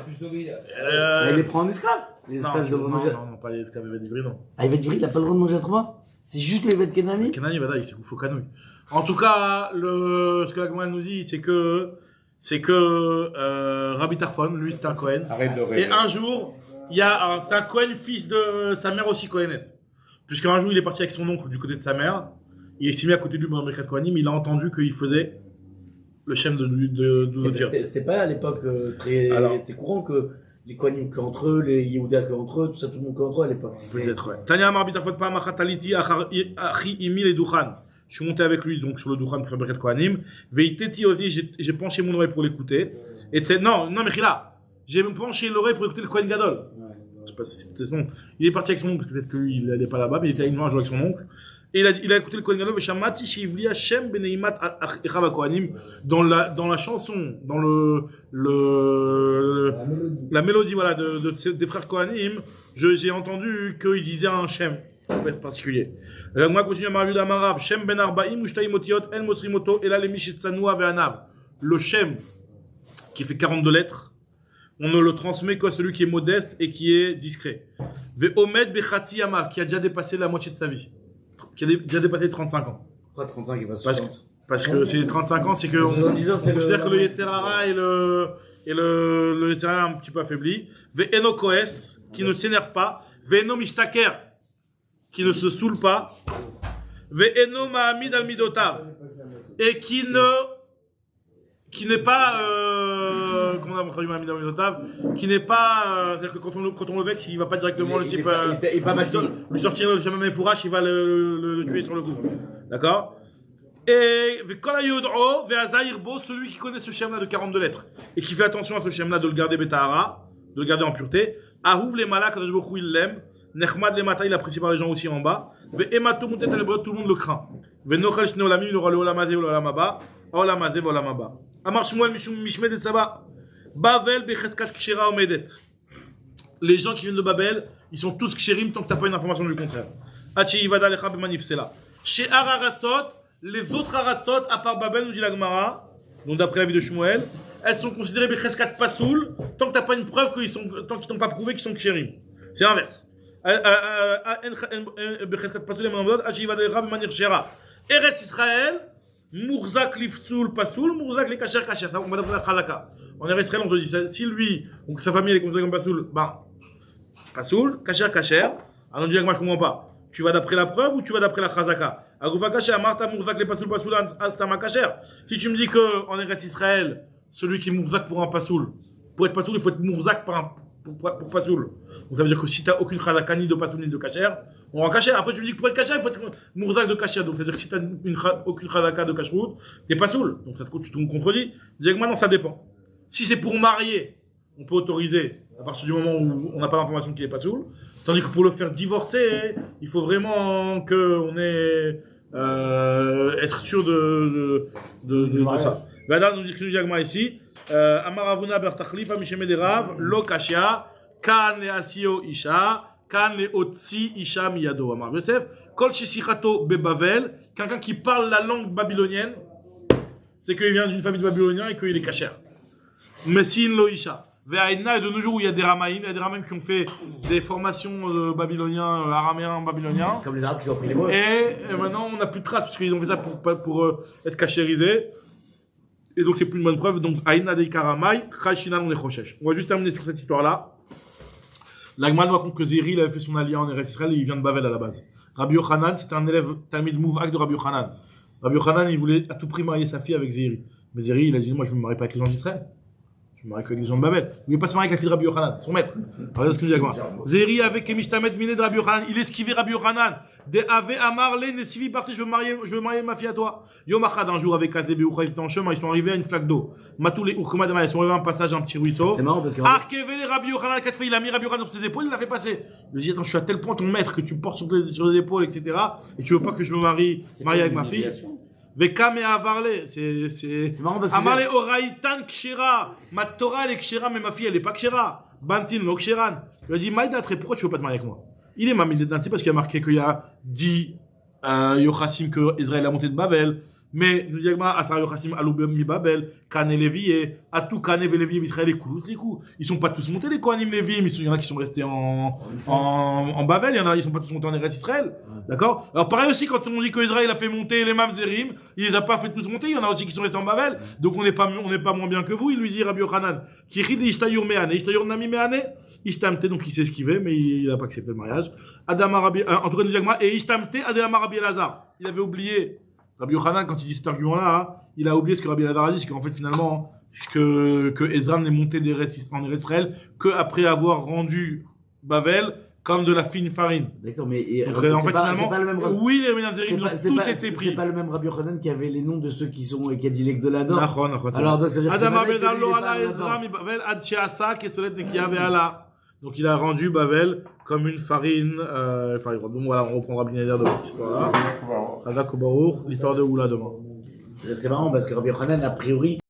[SPEAKER 4] Il les prend en esclave. Les esclaves
[SPEAKER 3] non, pas les esclaves Eved Ivri, non.
[SPEAKER 4] Ah, Eved Ivri, il a pas le droit de manger à trois? C'est juste les Eved Kenani?
[SPEAKER 3] Kenani, bah, il s'est bouffé au canouille. En tout cas, ce que la Gemara nous dit, c'est que Rabbi Tarfon, lui, c'est un Kohen. Et un jour, c'est un Kohen, fils de sa mère aussi Kohenette. Puisqu'un jour, il est parti avec son oncle du côté de sa mère. Il s'est mis à côté de lui dans le Birkat Kohanim, il a entendu qu'il faisait le Shem de
[SPEAKER 4] C'était pas à l'époque très. Alors, c'est courant que les Kohanim qu'entre eux, les Yehuda qu'entre eux, tout ça, tout le monde qu'entre eux à l'époque.
[SPEAKER 3] Peut-être, ouais. Tanya Amar Bitafot Pa Machataliti Achi Imi le Duchan. Je suis monté avec lui donc sur le Duchan pour faire Birkat Kohanim. Veiteti aussi, j'ai penché mon oreille pour l'écouter. Et c'est non, mais là, j'ai penché l'oreille pour écouter le Kohen Gadol. Je sais pas si c'était son. Il est parti avec son oncle, peut-être qu'il n'allait pas là-bas, mais il était avec moi à jouer avec son oncle. Et il a écouté le Kohen Gadol, Veshamati, Shivli Hashem Beneimat Echav Kohanim, dans la chanson, dans la mélodie, voilà, des frères Kohanim, j'ai entendu qu'il disait un Shem, ça peut être particulier. Moi, continue à Maraviud Amarav, Shem Ben Arbaim, Ushtaim Otiot, En Mosrimoto, Ela Lemish Tzanoua Ve'anav. Le Shem, qui fait 42 lettres, on ne le transmet qu'à celui qui est modeste et qui est discret. Ve'omed Bechatzi Yama, qui a déjà dépassé la moitié de sa vie. Qui a déjà dépassé 35 ans.
[SPEAKER 4] Pourquoi 35 et pas
[SPEAKER 3] 60? Parce que c'est 35 ans, c'est que on considère que le Yetzerara et le Yetzerara est un petit peu affaibli. Ve'eno Koes, qui ne s'énerve pas. Ve'eno Mishtaker, qui ne se saoule pas. Ve'eno Mahamid al Midotav, et qui n'est pas, comment on a traduit Mahamid al Midotav, qui n'est pas, c'est-à-dire que quand on le vexe, il va pas directement le type,
[SPEAKER 4] il pas
[SPEAKER 3] lui sortir le jamais fourrage, il va le tuer sur le coup. D'accord? Et celui qui connaît ce Shem-là de 42 lettres et qui fait attention à ce Shem-là de le garder Betahara, de le garder en pureté, Ahuv les malak, Kadosh Baruch Hu, il l'aime, Nechmad les mata, il apprécie par les gens aussi en bas, Ve'emato mutet al brot, tout le monde le craint, Ve'nochal shne olamim, il aura le olam hazeh ou le olam haba, olam hazeh olam haba. Amar Shmuel mishmed et saba, Bavel becheskat kshera omedet. Les gens qui viennent de Babel, ils sont tous kshérim tant que t'as pas une information du contraire. Hachi yivada lecha b'manif sela. Chez Araratot, les autres Aratot, à part Babel, nous dit la Gemara, donc d'après l'avis de Shmuel, elles sont considérées Becheskat Pasoul, tant que t'as pas une preuve tant qu'ils n'ont pas prouvé qu'ils sont Kshérim. C'est l'inverse. Becheskat Pasoul et Manamdod, Achiva de Rab Manir Shera. Eretz Israël, Mourzak Lifsoul Pasoul, Mourzak les Kacher Kacher. On va d'abord la Chazaka. En Eretz Israël, on te dit, si lui, ou que sa famille est considérée comme Pasoul, Pasoul, Kacher Kacher. Alors on dit, moi je comprends pas. Tu vas d'après la preuve ou tu vas d'après la Chazaka? Si tu me dis qu'en Eretz Israël, celui qui est Mourzak pour un Pasoul, pour être Pasoul, il faut être Mourzak pour Pasoul. Donc ça veut dire que si tu n'as aucune Chazaka ni de Pasoul ni de Kacher, on rend Kacher. Après tu me dis que pour être Kacher, il faut être Mourzak de Kacher. Donc ça veut dire que si tu n'as aucune Chazaka de Kashrut, tu es Pasoul. Donc ça tu te contredis. Je dis que maintenant ça dépend. Si c'est pour marier, on peut autoriser à partir du moment où on n'a pas l'information qu'il est Pasoul. Tandis que pour le faire divorcer, il faut vraiment qu'on ait être sûr de ça. Vadal nous dit que nous dit ici, Amaravuna bertachlifa mishemederav lo kashia kan le asio isha kan le otsi isha miyado. Amar Yosef kol shesichato bebavel, quelqu'un qui parle la langue babylonienne, c'est qu'il vient d'une famille de babyloniens et qu'il est kasher. Messin lo isha. Et de nos jours où il y a des Ramaïm, qui ont fait des formations babyloniens, araméens, babyloniens.
[SPEAKER 4] Comme les Arabes qui ont pris les mots.
[SPEAKER 3] Et maintenant, on n'a plus de traces, parce qu'ils ont fait ça pour être cachérisés. Et donc, c'est plus une bonne preuve. Donc, Aïna de Karamai, Khashinan on est Khoshesh. On va juste terminer sur cette histoire-là. L'Agmal nous raconte que Zéri, il avait fait son alliance en Eretz Israël et il vient de Bavel à la base. Rabbi Yochanan, c'était un élève Talmid Mouvak de Rabbi Yochanan. Rabbi Yochanan, il voulait à tout prix marier sa fille avec Zéri. Mais Zéri, il a dit, moi, je ne me marie pas avec les gens d'Israël. Je me marie avec les gens de Babel. Il ne veut pas se marier avec la fille de Rabbi Yochanan, son maître. Regardez ce qu'il dit avec moi. Zéri avec Emishtamet Miné de Rabbi Yochanan. Il esquivait Rabbi Yochanan. De Ave Amar Le Nesivi parti, je veux marier ma fille à toi. Yom Achad, un jour avec Kazebe Oucha, ils étaient en chemin, ils sont arrivés à une flaque d'eau. Matou les Urkoma de ils sont arrivés à un passage, un petit ruisseau.
[SPEAKER 4] C'est marrant parce que.
[SPEAKER 3] Arkeve les Rabbi Yochanan, quatre fois, il a mis Rabbi Yochanan sur ses épaules, il l'a fait passer. Il lui dit, attends, je suis à tel point ton maître que tu me portes sur les épaules, etc. Et tu veux pas que je me marie avec ma fille. Vekam et Avarle, c'est
[SPEAKER 4] marrant parce que
[SPEAKER 3] Amarle Oraitan Kshera, ma Torah elle est Kshera, mais ma fille elle est pas Kshera. Bantin lo Ksheran. Il lui a dit, Maïda, pourquoi tu veux pas te marier avec moi? Il est mamie d'Etnan, c'est parce qu'il a marqué qu'il y a 10 Yochassim que Israël a monté de Babel. Mais nous disons Asar Yochassim Aloubem mi Babel, Kane Lévi, Atou Kane Lévi, Israël et Koulous les coups. Ils sont pas tous montés les Kohanim Lévi, mais il y en a qui sont restés en Babel, il y en a ils sont pas tous montés en Eretz Israël. D'accord? Alors pareil aussi quand on dit que Israël a fait monter les Mamzerim, il les a pas fait tous monter, il y en a aussi qui sont restés en Babel. Donc on n'est pas moins bien que vous, il lui dit Rabbi Yochanan, qui rit Ishtayur Meane, Ishtayur Nami Meane, Ishtamte donc il s'est esquivé mais il a pas accepté le mariage. Adam Arabi en tout cas nous disons et Ishtamte Adam Arabi Elazar. Il avait oublié Rabbi Yochanan, quand il dit cet argument-là, il a oublié ce que Rabbi Elazar a dit, c'est qu'en fait, finalement, que Ezra n'est monté en Eretz Israël qu'après avoir rendu Babel comme de la fine farine.
[SPEAKER 4] D'accord, mais
[SPEAKER 3] Donc, en fait, finalement,
[SPEAKER 4] c'est pas le même Rabbi.
[SPEAKER 3] oui, les Menazerim ont tous été pris.
[SPEAKER 4] C'est pas le même Rabbi Yochanan qui avait les noms de ceux qui a dit l'aigle de la Nord.
[SPEAKER 3] Alors,
[SPEAKER 4] donc, ça veut dire que c'est
[SPEAKER 3] Adam
[SPEAKER 4] Bavel
[SPEAKER 3] Abel
[SPEAKER 4] qui
[SPEAKER 3] Darlo
[SPEAKER 4] lui
[SPEAKER 3] ala
[SPEAKER 4] parle
[SPEAKER 3] Ezra
[SPEAKER 4] là-bas.
[SPEAKER 3] mi Bavel ad she'asa kesolet nekiya ve'ala. Donc, il a rendu Bavel comme une farine. Donc, voilà, on reprend Rabbi Nader de cette histoire-là. Hadak Baruch, l'histoire de Oula demain.
[SPEAKER 4] C'est marrant parce que Rabbi Yochanan, a priori,